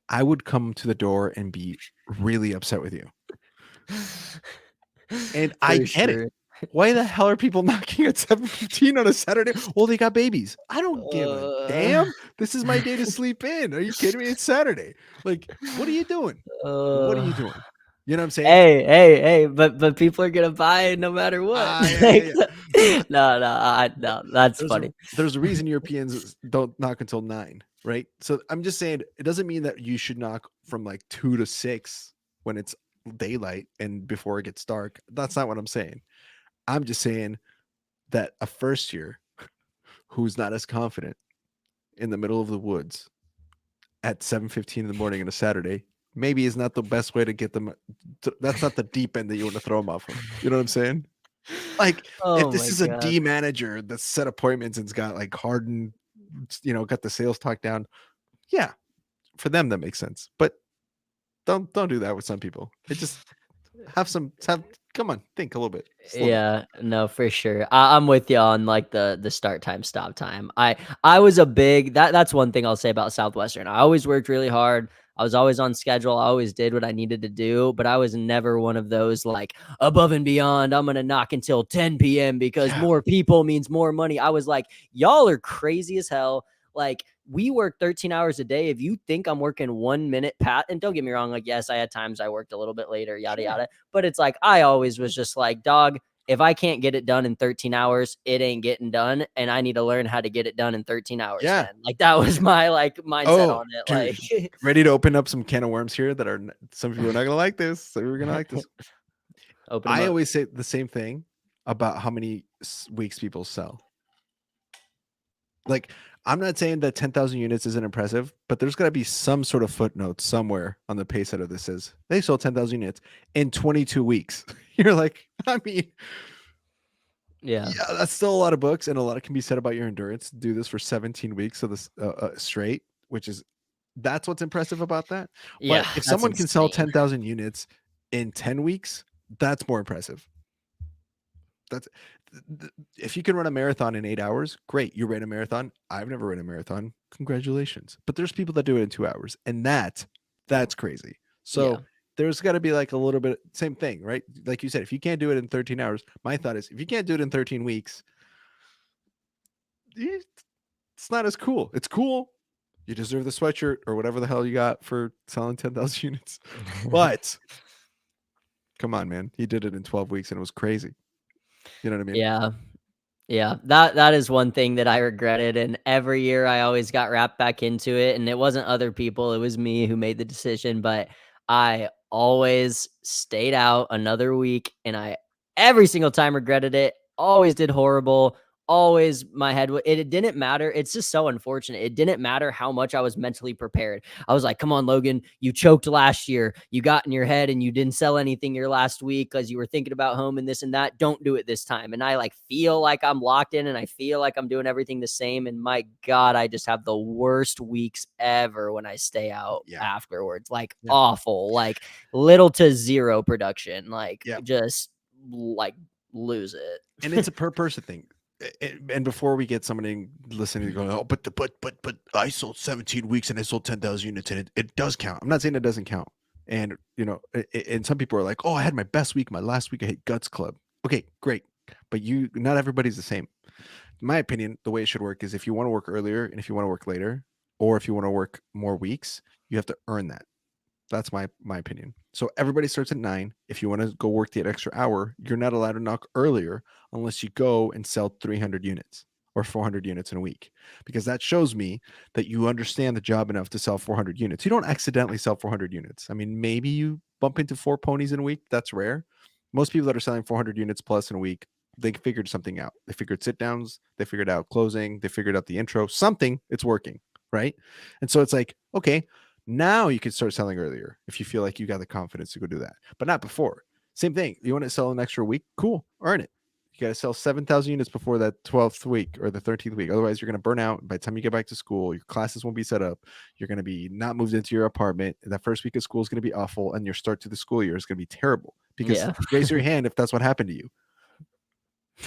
I would come to the door and be really upset with you. And I For get it. sure. Why the hell are people knocking at 7:15 on a Saturday? Well, they got babies. I don't give a Uh, damn. This is my day to sleep in. Are you kidding me? It's Saturday. Like, what are you doing? What are uh, you doing? You know what I'm saying? hey, but people are gonna buy it no matter what. Yeah, yeah, Like, yeah. no, that's There's a funny. there's a reason Europeans don't knock until 9, right? So I'm just saying it doesn't mean that you should knock from like 2 to 6 when it's daylight and before it gets dark. That's not what I'm saying. I'm just saying that a first year who's not as confident in the middle of the woods at 7:15 in the morning on a Saturday maybe is not the best way to get them. That's not the deep end that you want to throw them off of. You know what I'm saying? Like, if Oh this my is a god. D manager that's set appointments and's got like hardened, got the sales talk down, yeah, for them that makes sense. But don't do that with some people. It just have come on, think a little bit, just a little bit. Yeah, no, for sure. I'm with you on like the start time, stop time. I was a big that's one thing I'll say about Southwestern. I always worked really hard. I was always on schedule. I always did what I needed to do, but I was never one of those like above and beyond. I'm gonna knock until 10 p.m. because Yeah, more people means more money. I was like, y'all are crazy as hell. Like we work 13 hours a day. If you think I'm working 1 minute pat, and don't get me wrong, like yes, I had times I worked a little bit later, yada sure. yada. But it's like I always was just like, dog, if I can't get it done in 13 hours, it ain't getting done. And I need to learn how to get it done in 13 hours Yeah. then. Like that was my like mindset Oh, on it. dude, Like ready to open up some can of worms here that are some people are not gonna like this. Some people are gonna like this. open them I up. always say the same thing about how many weeks people sell. Like, I'm not saying that 10,000 units isn't impressive, but there's got to be some sort of footnote somewhere on the pay set of this says they sold 10,000 units in 22 weeks. You're like, I mean, Yeah. yeah, that's still a lot of books, and a lot can be said about your endurance to do this for 17 weeks of this straight, which is that's what's impressive about that. Yeah. But if That's someone can sell insane. 10,000 units in 10 weeks, that's more impressive. That's if you can run a marathon in 8 hours, great. You ran a marathon. I've never run a marathon. Congratulations. But there's people that do it in 2 hours, and that's crazy. Yeah. So there's got to be like a little bit same thing, right? Like you said, if you can't do it in 13 hours, my thought is if you can't do it in 13 weeks, it's not as cool. It's cool. You deserve the sweatshirt or whatever the hell you got for selling 10,000 units. But come on, man. He did it in 12 weeks and it was crazy. You know what I mean? Yeah. Yeah, that is one thing that I regretted, and every year I always got wrapped back into it, and it wasn't other people, it was me who made the decision, but I always stayed out another week, and I every single time regretted it, always did horrible, always my head it didn't matter, it's just so unfortunate, it didn't matter how much I was mentally prepared. I was like, "Come on, Logan, you choked last year. You got in your head and you didn't sell anything your last week because you were thinking about home and this and that. Don't do it this time." And I like feel like I'm locked in and I feel like I'm doing everything the same. And my God, I just have the worst weeks ever when I stay out Yeah. afterwards. Like Yeah. awful, like little to zero production. Like Yeah. just like lose And it. it's a per person thing. And before we get somebody listening to go, oh, but I sold 17 weeks and I sold 10,000 units and it does count. I'm not saying it doesn't count. And and some people are like, oh, I had my best week, my last week I hit Guts Club. Okay, great. But not everybody's the same. In my opinion, the way it should work is if you want to work earlier and if you want to work later, or if you want to work more weeks, you have to earn that. That's my opinion. So everybody starts at 9. If you want to go work the extra hour, you're not allowed to knock earlier unless you go and sell 300 units or 400 units in a week, because that shows me that you understand the job enough to sell 400 units. You don't accidentally sell 400 units. I mean, maybe you bump into 4 ponies in a week. That's rare. Most people that are selling 400 units plus in a week, they figured something out. They figured sit downs, they figured out closing, they figured out the intro, something, it's working, right? And so it's like, okay, now you can start selling earlier if you feel like you got the confidence to go do that, but not before. Same thing. You want to sell an extra week? Cool. Earn it. You got to sell 7,000 units before that 12th week or the 13th week. Otherwise, you're going to burn out. By the time you get back to school, your classes won't be set up. You're going to be not moved into your apartment. That first week of school is going to be awful. And your start to the school year is going to be terrible because Yeah. raise your hand if that's what happened to you.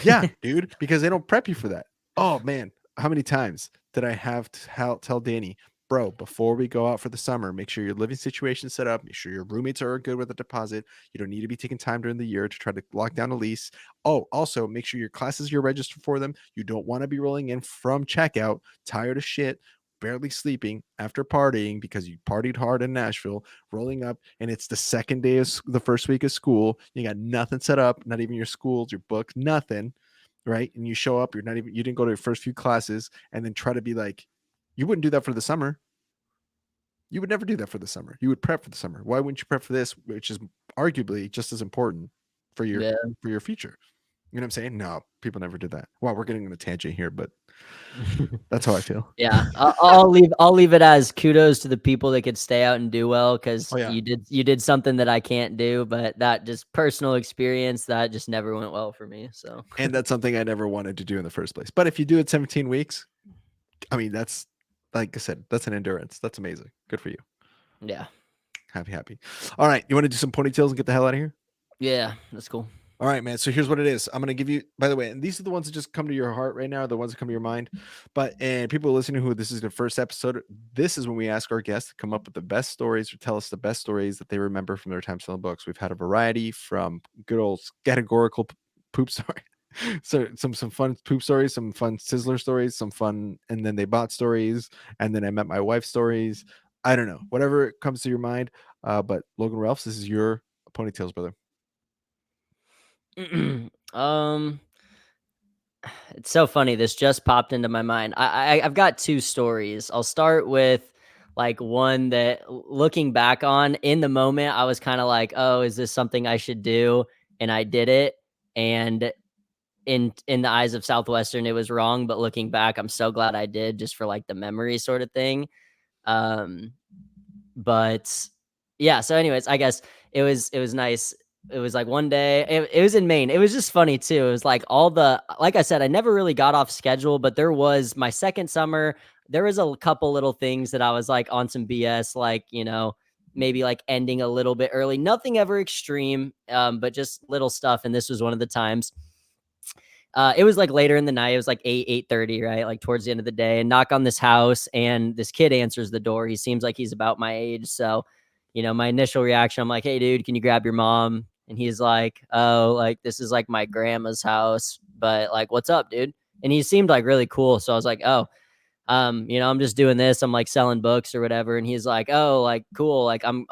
Yeah, dude, because they don't prep you for that. Oh man, how many times did I have to tell Danny, bro, before we go out for the summer, make sure your living situation set up, make sure your roommates are good with the deposit. You don't need to be taking time during the year to try to lock down a lease. Oh, also make sure your classes you're registered for them. You don't want to be rolling in from checkout, tired of shit, barely sleeping after partying because you partied hard in Nashville, rolling up, and it's the second day of the first week of school. You got nothing set up, not even your schools, your books, nothing, right? And you show up, you didn't go to your first few classes, and then try to be like, you wouldn't do that for the summer. You would never do that for the summer. You would prep for the summer. Why wouldn't you prep for this, which is arguably just as important for your Yeah. future. You know what I'm saying? No, people never did that. Well, we're getting on a tangent here, but that's how I feel. Yeah, I'll leave it as kudos to the people that could stay out and do well, Oh because yeah. you did something that I can't do, but that just personal experience, that just never went well for me, so And that's something I never wanted to do in the first place. But if you do it 17 weeks, I mean, that's like I said, that's an endurance. That's amazing. Good for you. yeah. Happy, happy. All right. You want to do some ponytails and get the hell out of here? Yeah, that's cool. All right, man. So here's what it is. I'm gonna give you. By the way, and these are the ones that just come to your heart right now, the ones that come to your mind. But and people listening who this is their first episode, this is when we ask our guests to come up with the best stories or tell us the best stories that they remember from their time selling books. We've had a variety from good old categorical poop story, so some fun poop stories, some fun sizzler stories, some fun, and then they bought stories, and then I met my wife stories. I don't know, whatever comes to your mind. But Logan Reelfs, this is your ponytails, brother. Um, it's so funny, this just popped into my mind. I've got 2 stories. I'll start with, like, one that looking back on, in the moment, I was kinda like, "Oh, is this something I should do?" And I did it, and in the eyes of Southwestern, it was wrong, but looking back, I'm so glad I did, just for, like, the memory sorta thing. Um, but yeah, so anyways, I guess it was nice. It was like one day, it was in Maine. It was just funny too. It was like all the, like I said, I never really got off schedule, but there was my second summer, there was a couple little things that I was like on some BS, like, maybe like ending a little bit early. Nothing ever extreme, but just little stuff. And this was one of the times. It was like later in the night. It was like 8:30, right? Like towards the end of the day, and knock on this house, and this kid answers the door. He seems like he's about my age. So, my initial reaction, I'm like, "Hey, dude, can you grab your mom?" And he's like, "Oh, like this is like my grandma's house, but like, what's up, dude?" And he seemed like really cool. So I was like, "Oh, I'm just doing this. I'm like selling books or whatever." And he's like, "Oh, like cool. Like I'm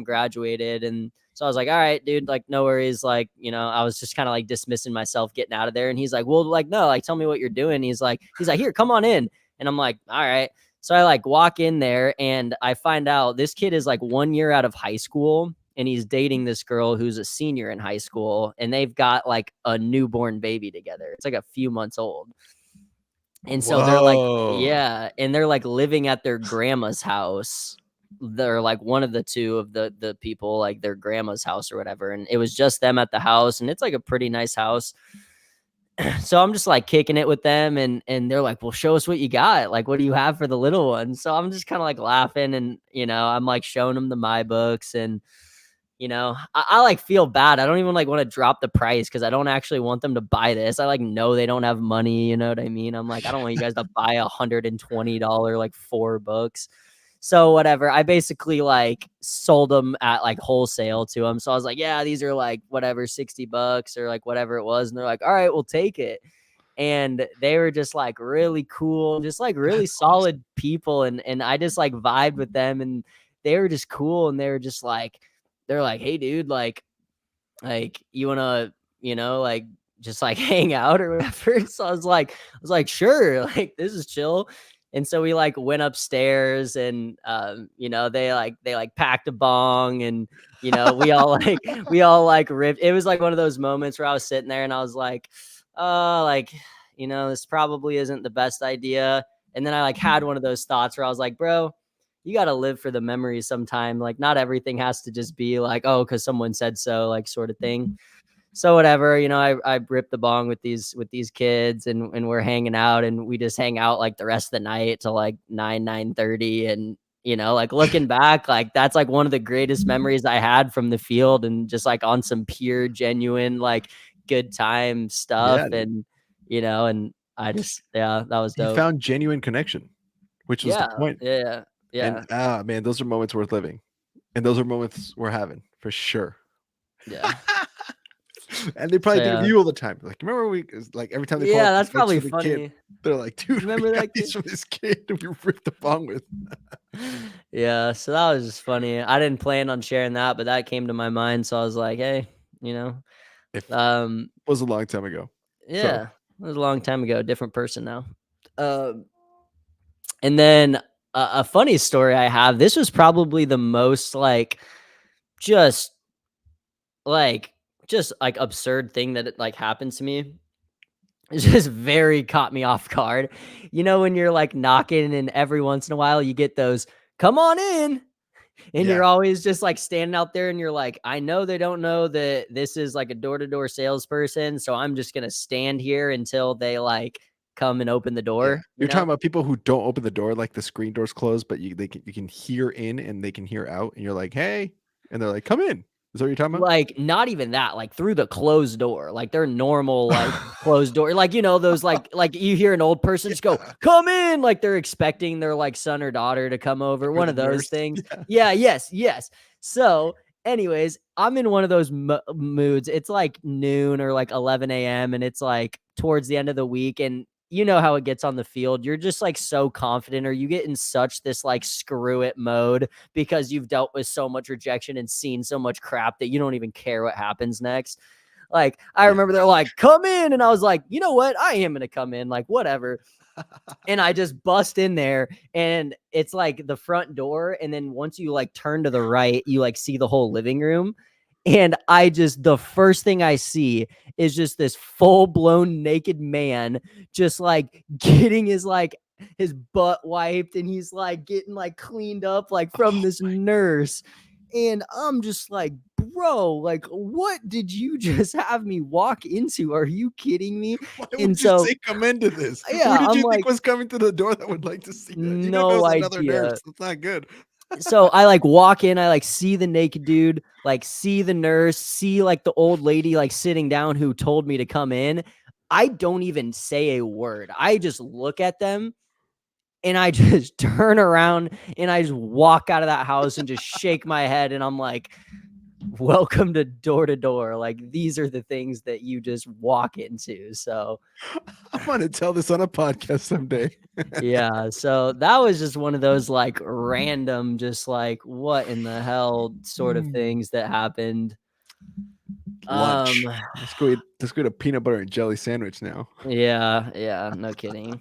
graduated." And so I was like, "All right, dude, like no worries." Like, I was just kind of like dismissing myself getting out of there. And he's like, "Well, like, no, like tell me what you're doing." He's like, "Here, come on in." And I'm like, "All right." So I like walk in there, and I find out this kid is like 1 year out of high school, and he's dating this girl who's a senior in high school, and they've got like a newborn baby together. It's like a few months old. And so they're like, Whoa. yeah, and they're like living at their grandma's house. They're like one of the two of the people, like their grandma's house or whatever. And it was just them at the house, and it's like a pretty nice house. So I'm just like kicking it with them, and they're like, "Well, show us what you got. Like, what do you have for the little one?" So I'm just kind of like laughing, and I'm like showing them the my books, and I like feel bad. I don't even like want to drop the price because I don't actually want them to buy this. I like know they don't have money. You know what I mean? I'm like, I don't want you guys to buy $120 like 4 books. So whatever. I basically like sold them at like wholesale to them. So I was like, yeah, these are like whatever, $60 or like whatever it was. And they're like, all right, we'll take it. And they were just like really cool, just like really That's awesome. solid people. And I just like vibed with them, and they were just cool. And they were just like, they're like, "Hey, dude, like you wanna, like just like hang out or whatever." So I was like, sure, like this is chill. And so we like went upstairs, and they like packed a bong, and we all like ripped. It was like one of those moments where I was sitting there and I was like, like, this probably isn't the best idea. And then I like had one of those thoughts where I was like, bro, you got to live for the memories sometime. Like, not everything has to just be like, oh, because someone said so, like sort of thing. So whatever, I ripped the bong with these kids, and we're hanging out, and we just hang out like the rest of the night till like 9:30. And like looking back, like that's like one of the greatest memories I had from the field, and just like on some pure, genuine, like good time stuff. Yeah, dude. And I just, yeah, that was You dope. found genuine connection, which was the Yeah, point. yeah, And yeah, man, those are moments worth living. And those are moments we're having for sure. yeah. And they So probably think of yeah. you all the time. Like, remember like every time they pull Yeah, out that's these books probably for the kid, funny. they're like, dude, we Remember got that these kid? from this kid we ripped the bong with. Yeah, so that was just funny. I didn't plan on sharing that, but that came to my mind, so I was like, "Hey," you know, It um, was a long time ago. So yeah, it was a long time ago, different person now. Um, and then a funny story I have. This was probably the most like just like, just, like, absurd thing that, like, happened to me. It just very caught me off guard. You know, when you're, like, knocking and every once in a while you get those, "Come on in," and you're Yeah, always just, like, standing out there and you're like, "I know they don't know that this is, like, a door-to-door salesperson, so I'm just gonna stand here until they, like, come and open the yeah. door," you You're talking know? about people who don't open the door, like the screen door's closed, but you can hear in and they can hear out, and you're like, "Hey," and they're like, "Come in." Is that what you're talking about? Like, not even that, like, through the closed door, like, their normal, like, closed door, like, you know, those, like, you hear an old person just go, Yeah, "Come in," like, they're expecting their, like, son or daughter to come over, or one the of those nurse. things. Yeah. Yeah, yes, yes. So, anyways, I'm in one of those moods. It's, like, noon or, like, 11 AM, and it's, like, towards the end of the week, and you know how it gets on the field. You're just, like, so confident, or you get in such this, like, screw it mode because you've dealt with so much rejection and seen so much crap that you don't even care what happens next. Like, I Yeah. remember they're like, "Come in," and I was like, "You know what? I am gonna come in, like, whatever." And I just bust in there, and it's like the front door, and then once you, like, turn to the right, you, like, see the whole living room, and I just the first thing I see is just this full-blown naked man just, like, getting his butt wiped, and he's, like, getting, like, cleaned up, like, from Oh, this nurse, and I'm just like, "Bro, like, what did you just have me walk into? Are you kidding me?" why And would you so say come into this? Who yeah, did I'm you think like, was coming to the door that would like to see that? Even if it no was another nurse, idea. that's not good. So I like walk in, I like see the naked dude, like see the nurse, see like the old lady like sitting down who told me to come in. I don't even say a word. I just look at them and I just turn around and I just walk out of that house and just shake my head and I'm like, welcome to door to door. Like these are the things that you just walk into. So I'm gonna tell this on a podcast someday. yeah, so that was just one of those, like, random, just like, what in the hell sort of Mm. things that happened. Um, Lunch. Let's go eat a peanut butter and jelly sandwich now. yeah, yeah, no kidding.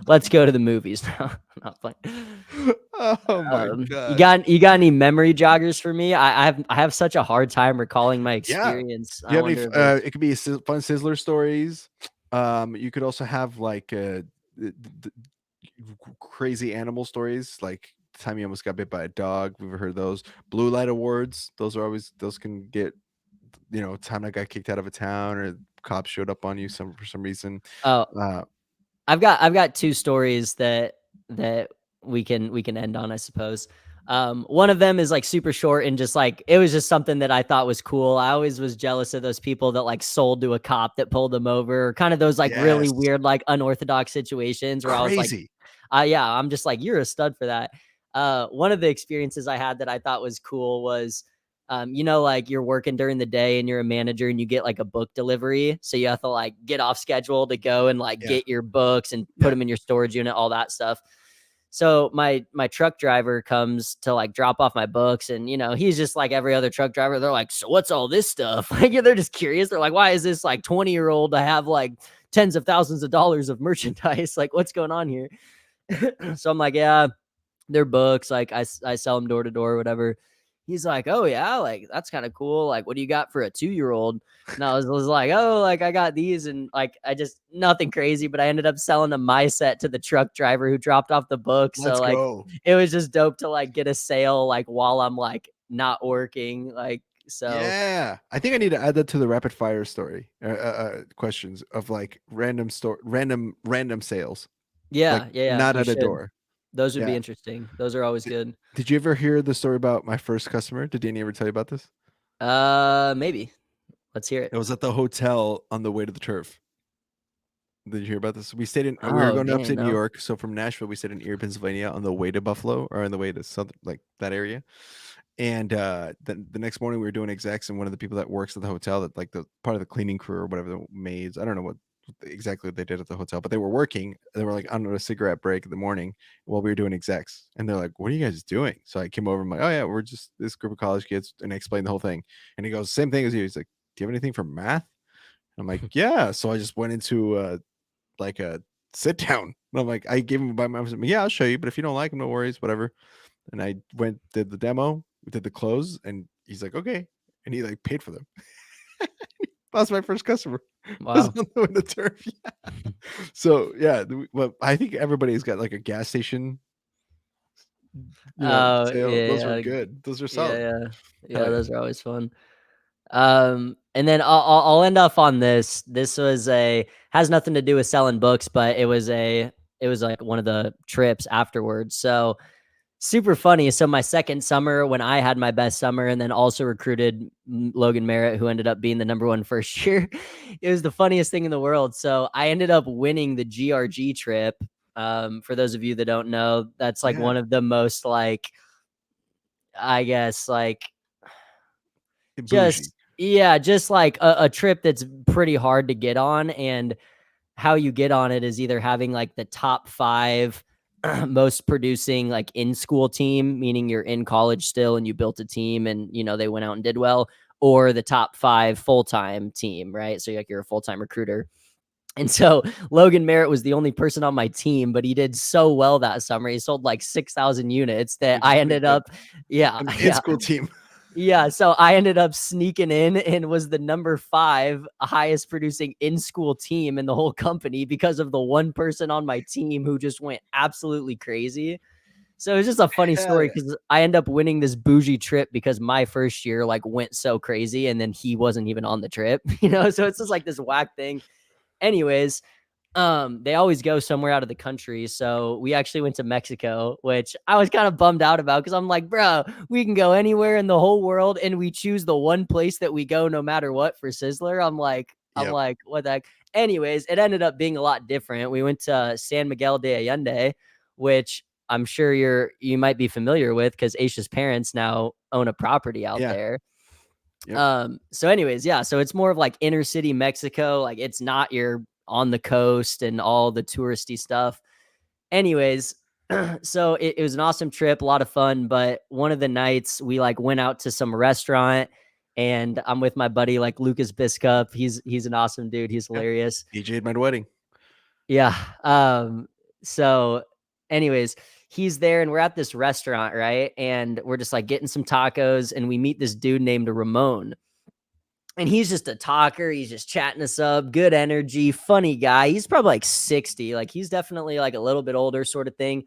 Let's go to the movies now. Not playing. Oh my god. You got any memory joggers for me? I have such a hard time recalling my Yeah. experience. Do I you have any wonder if there's it could be fun Sizzler stories. You could also have like crazy animal stories, like the time you almost got bit by a dog. We've ever heard those. Blue light awards. Those can get, time I got kicked out of a town or cops showed up on you for some reason. oh, Uh I've got 2 stories that we can end on, I suppose. One of them is, like, super short and just, like it was just something that I thought was cool. I always was jealous of those people that, like, sold to a cop that pulled them over, kind of those, like, really yes. weird, like, unorthodox situations where I was like, Crazy. yeah, I'm just like, "You're a stud for that." One of the experiences I had that I thought was cool was, you know, like you're working during the day and you're a manager and you get like a book delivery. So you have to like get off schedule to go and like Yeah. get your books and put Yeah. them in your storage unit, all that stuff. So my truck driver comes to like drop off my books, and you know he's just like every other truck driver. They're like, "So what's all this stuff?" Like yeah, they're just curious. They're like, "Why is this like 20-year-old to have like tens of thousands of dollars of merchandise? Like what's going on here?" So I'm like, "Yeah, their books, like I sell them door to door or whatever." He's like, "Oh yeah, like that's kind of cool. Like, what do you got for a 2-year-old?" And was like, "Oh, like I got these," and like I just nothing crazy, but I ended up selling a my set to the truck driver who dropped off the book. So Let's like go. it was just dope to like get a sale like while I'm like not working. Like so Yeah, I think I need to add that to the rapid fire story questions of like random sales, like yeah, yeah, yeah, not you at a should. door. Those would be Yeah. interesting. Those are always Did, good. did you ever hear the story about my first customer? Did Danny ever tell you about this? Maybe. Let's hear it. It was at the hotel on the way to the turf. Did you hear about this? We were Oh, going to dang, upstate New no. York. So from Nashville, we stayed in Erie, Pennsylvania on the way to Buffalo or on the way to southern, like that area. And then the next morning we were doing execs, and one of the people that works at the hotel, that like the part of the cleaning crew or whatever, the maids, I don't know what exactly they did at the hotel, but they were working. They were like on a cigarette break in the morning while we were doing execs. And they're like, "What are you guys doing?" So I came over, I'm like, "Oh yeah, we're just this group of college kids," and I explained the whole thing. And he goes, "Same thing as you." He's like, "Do you have anything for math?" I'm like, "Yeah." So I just went into like a sit down. And I'm like, I gave him my, yeah, I'll show you, but if you don't like them, no worries, whatever. And I went, did the demo, did the close, and he's like, okay. and he like paid for them. That was my first customer. Was Wow. on the way to turf. Yeah. So yeah, well, I think everybody's got like a gas station, Oh, sale. Those were yeah, good. Those are yeah, solid. yeah. Hell Yeah, yeah. those are always fun. And then I'll end off on this. This was a has nothing to do with selling books, but it was like one of the trips afterwards. So super funny. So my second summer when I had my best summer and then also recruited Logan Merritt, who ended up being the number one first year. It was the funniest thing in the world. So I ended up winning the GRG trip. For those of you that don't know, that's like Yeah. one of the most like, I guess, like Bougie. just, yeah, just like a trip that's pretty hard to get on. And how you get on it is either having like the top 5 most producing like in school team, meaning you're in college still and you built a team and they went out and did well, or the top 5 full-time team, right? So like you're a full-time recruiter. And so Logan Merritt was the only person on my team, but he did so well that summer. He sold like 6,000 units that Which is I pretty ended good. up, yeah, An yeah. in-school team. Yeah, so I ended up sneaking in and was the number 5 highest producing in-school team in the whole company because of the one person on my team who just went absolutely crazy. So it's just a funny Hell story yeah. because I end up winning this bougie trip because my first year like went so crazy and then he wasn't even on the trip, So it's just like this whack thing. Anyways, they always go somewhere out of the country. So we actually went to Mexico, which I was kind of bummed out about because I'm like, bro, we can go anywhere in the whole world and we choose the one place that we go no matter what for Sizzler. I'm Yep. like, what the heck? Anyways, it ended up being a lot different. We went to San Miguel de Allende, which I'm sure you might be familiar with because Aisha's parents now own a property out Yeah. there. Yep. So anyways, yeah, so it's more of like inner city Mexico. Like it's not your on the coast and all the touristy stuff. Anyways, so it was an awesome trip, a lot of fun. But one of the nights we like went out to some restaurant and I'm with my buddy like Lucas Biscup. He's an awesome dude. He's Yeah. hilarious. DJ'd my wedding. Yeah. So anyways, he's there and we're at this restaurant, right? And we're just like getting some tacos and we meet this dude named Ramon. And he's just a talker. He's just chatting us up, good energy, funny guy. He's probably like 60. Like he's definitely like a little bit older sort of thing.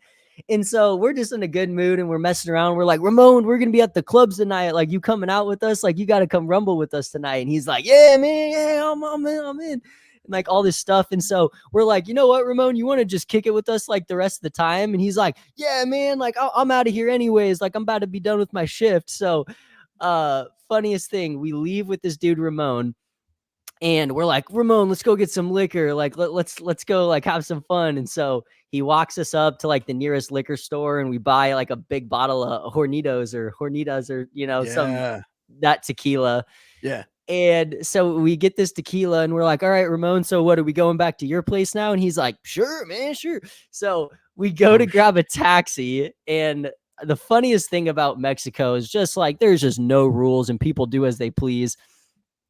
And so we're just in a good mood and we're messing around. We're like, Ramon, we're going to be at the clubs tonight. Like you coming out with us? Like you got to come rumble with us tonight. And he's like, yeah, man. Yeah, I'm in. And like all this stuff. And so we're like, you know what, Ramon, you want to just kick it with us like the rest of the time? And he's like, yeah, man, like I'm out of here anyways. Like I'm about to be done with my shift. So funniest thing, we leave with this dude Ramon and we're like, Ramon, let's go get some liquor, like let's go like have some fun. And so he walks us up to like the nearest liquor store and we buy like a big bottle of Hornitas or some Yeah. that tequila. Yeah. And so we get this tequila and we're like, all right, Ramon, so what, are we going back to your place now? And he's like, sure, man, sure. So we go to Oh, grab a taxi. And the funniest thing about Mexico is just like, there's just no rules and people do as they please.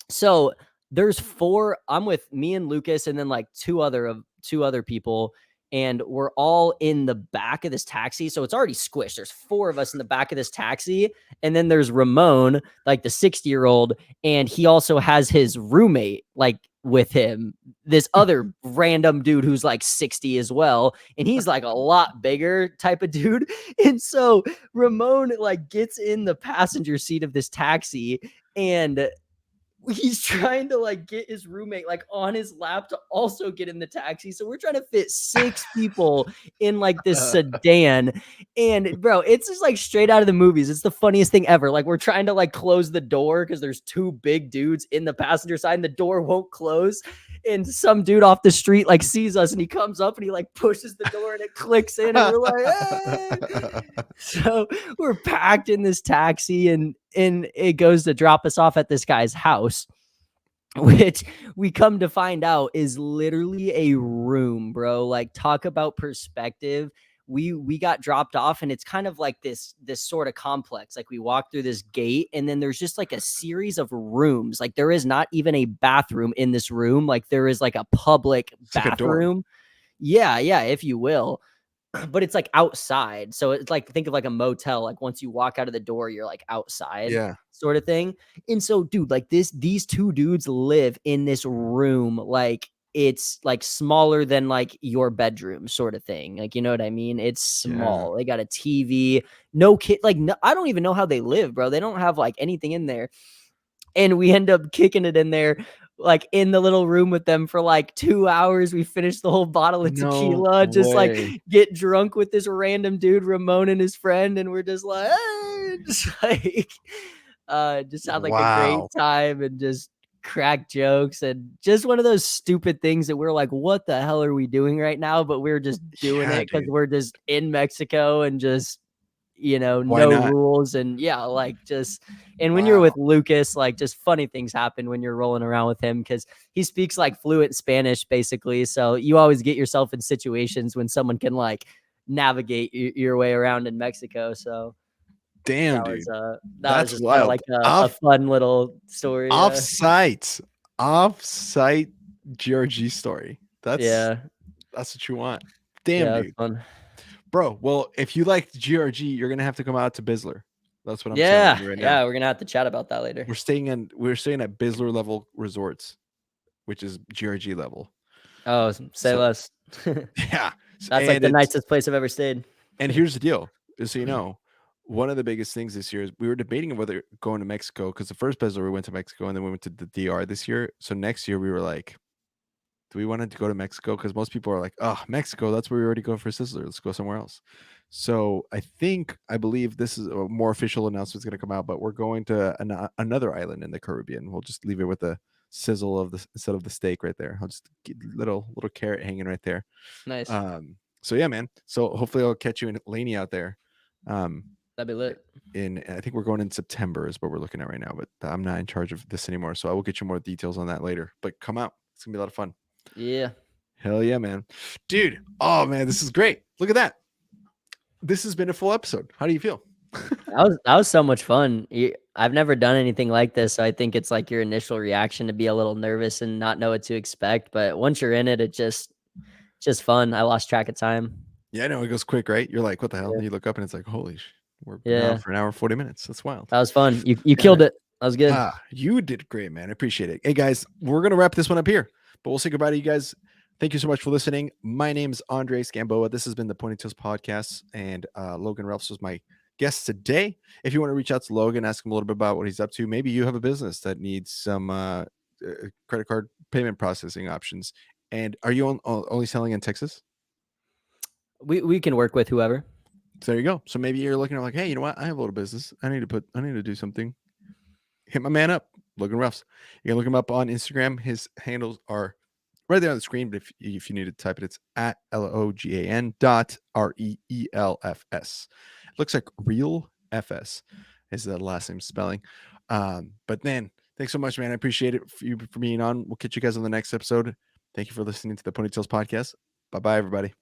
So there's 4, I'm with me and Lucas and then like two other people. And we're all in the back of this taxi. So it's already squished. There's 4 of us in the back of this taxi. And then there's Ramon, like the 60-year-old. And he also has his roommate, like with him, this other random dude who's like 60 as well. And he's like a lot bigger type of dude. And so Ramon like gets in the passenger seat of this taxi and he's trying to like get his roommate like on his lap to also get in the taxi. So we're trying to fit 6 people in like this sedan. And bro, it's just like straight out of the movies. It's the funniest thing ever. Like we're trying to like close the door because there's 2 big dudes in the passenger side and the door won't close. And some dude off the street like sees us and he comes up and he like pushes the door and it clicks in and we're like, hey. So we're packed in this taxi and it goes to drop us off at this guy's house, which we come to find out is literally a room, bro. Like talk about perspective. We got dropped off and it's kind of like this sort of complex. Like we walk through this gate and then there's just like a series of rooms. Like there is not even a bathroom in this room. Like there is like a public it's like a dorm. bathroom. Yeah, if you will. but it's like outside. So it's like, think of like a motel. Like once you walk out of the door, you're like outside Yeah. sort of thing. And so, dude, like these two dudes live in this room. Like it's like smaller than like your bedroom sort of thing. Like, you know what I mean? It's Yeah. small. They got a TV, no kid. Like, no, I don't even know how they live, bro. They don't have like anything in there. And we end up kicking it in there, like in the little room with them for like 2 hours. We finished the whole bottle of No tequila, just like way. get drunk with this random dude, Ramon and his friend, and we're just like, just like, just had like a great Wow. time and just crack jokes and just one of those stupid things that we're like, what the hell are we doing right now? But we're just doing Yeah, it because dude. we're just in Mexico and just, Why no not? rules. And yeah, like just, and when you're with Wow. Lucas, like just funny things happen when you're rolling around with him because he speaks like fluent Spanish basically. So you always get yourself in situations when someone can like navigate your way around in Mexico. So Damn, dude. that was That's just kind of wild. like a fun little story. Off-site. Off-site GRG story. That's Yeah. what you want. Damn, Yeah, it's dude. fun. Bro, well, if you like GRG, you're gonna have to come out to Bizzler. That's what I'm telling Yeah. you right now. Yeah. We're going to have to chat about that later. We're staying at Bizzler level resorts, which is GRG level. Oh, say So less. yeah. That's like And the it's nicest place I've ever stayed. and here's the deal, just so you know, one of the biggest things this year is we were debating whether going to Mexico because the first Bizzler we went to Mexico and then we went to the DR this year. So next year we were like, do we want to go to Mexico? Because most people are like, oh, Mexico, that's where we already go for Sizzler. Let's go somewhere else. So I believe this is a more official announcement is going to come out, but we're going to another island in the Caribbean. We'll just leave it with the sizzle of the instead of the steak right there. I'll just get little carrot hanging right there. Nice. So yeah, man. So hopefully I'll catch you in Laney out there. That'd be lit. I think we're going in September is what we're looking at right now, but I'm not in charge of this anymore. So I will get you more details on that later. But come out. It's gonna be a lot of fun. Yeah. Hell yeah, man. Dude. Oh man, this is great. Look at that. This has been a full episode. How do you feel? That was so much fun. I've never done anything like this, so I think it's like your initial reaction to be a little nervous and not know what to expect. But once you're in it, just fun. I lost track of time. Yeah, I know it goes quick, right? You're like, what the hell? Yeah. And you look up and it's like, holy we're now Yeah. for an hour and 40 minutes. That's wild. That was fun. You Yeah, killed man. it. That was good. You did great, man. I appreciate it. Hey guys, we're gonna wrap this one up here, but we'll say goodbye to you guys. Thank you so much for listening. My name's Andres Gamboa. This has been the Ponytails Podcast, and Logan Reelfs was my guest today. If you want to reach out to Logan, ask him a little bit about what he's up to. Maybe you have a business that needs some credit card payment processing options. And are you only selling in Texas? We can work with whoever. So there you go. So maybe you're looking at like, hey, you know what? I have a little business. I need to do something. Hit my man up, Logan Reelfs. You can look him up on Instagram. His handles are right there on the screen, but if you need to type it, it's at LOGAN.REELFS. It looks like Real FS is the last name spelling. But then thanks so much, man. I appreciate it for being on. We'll catch you guys on the next episode. Thank you for listening to the Ponytails Podcast. Bye-bye, everybody.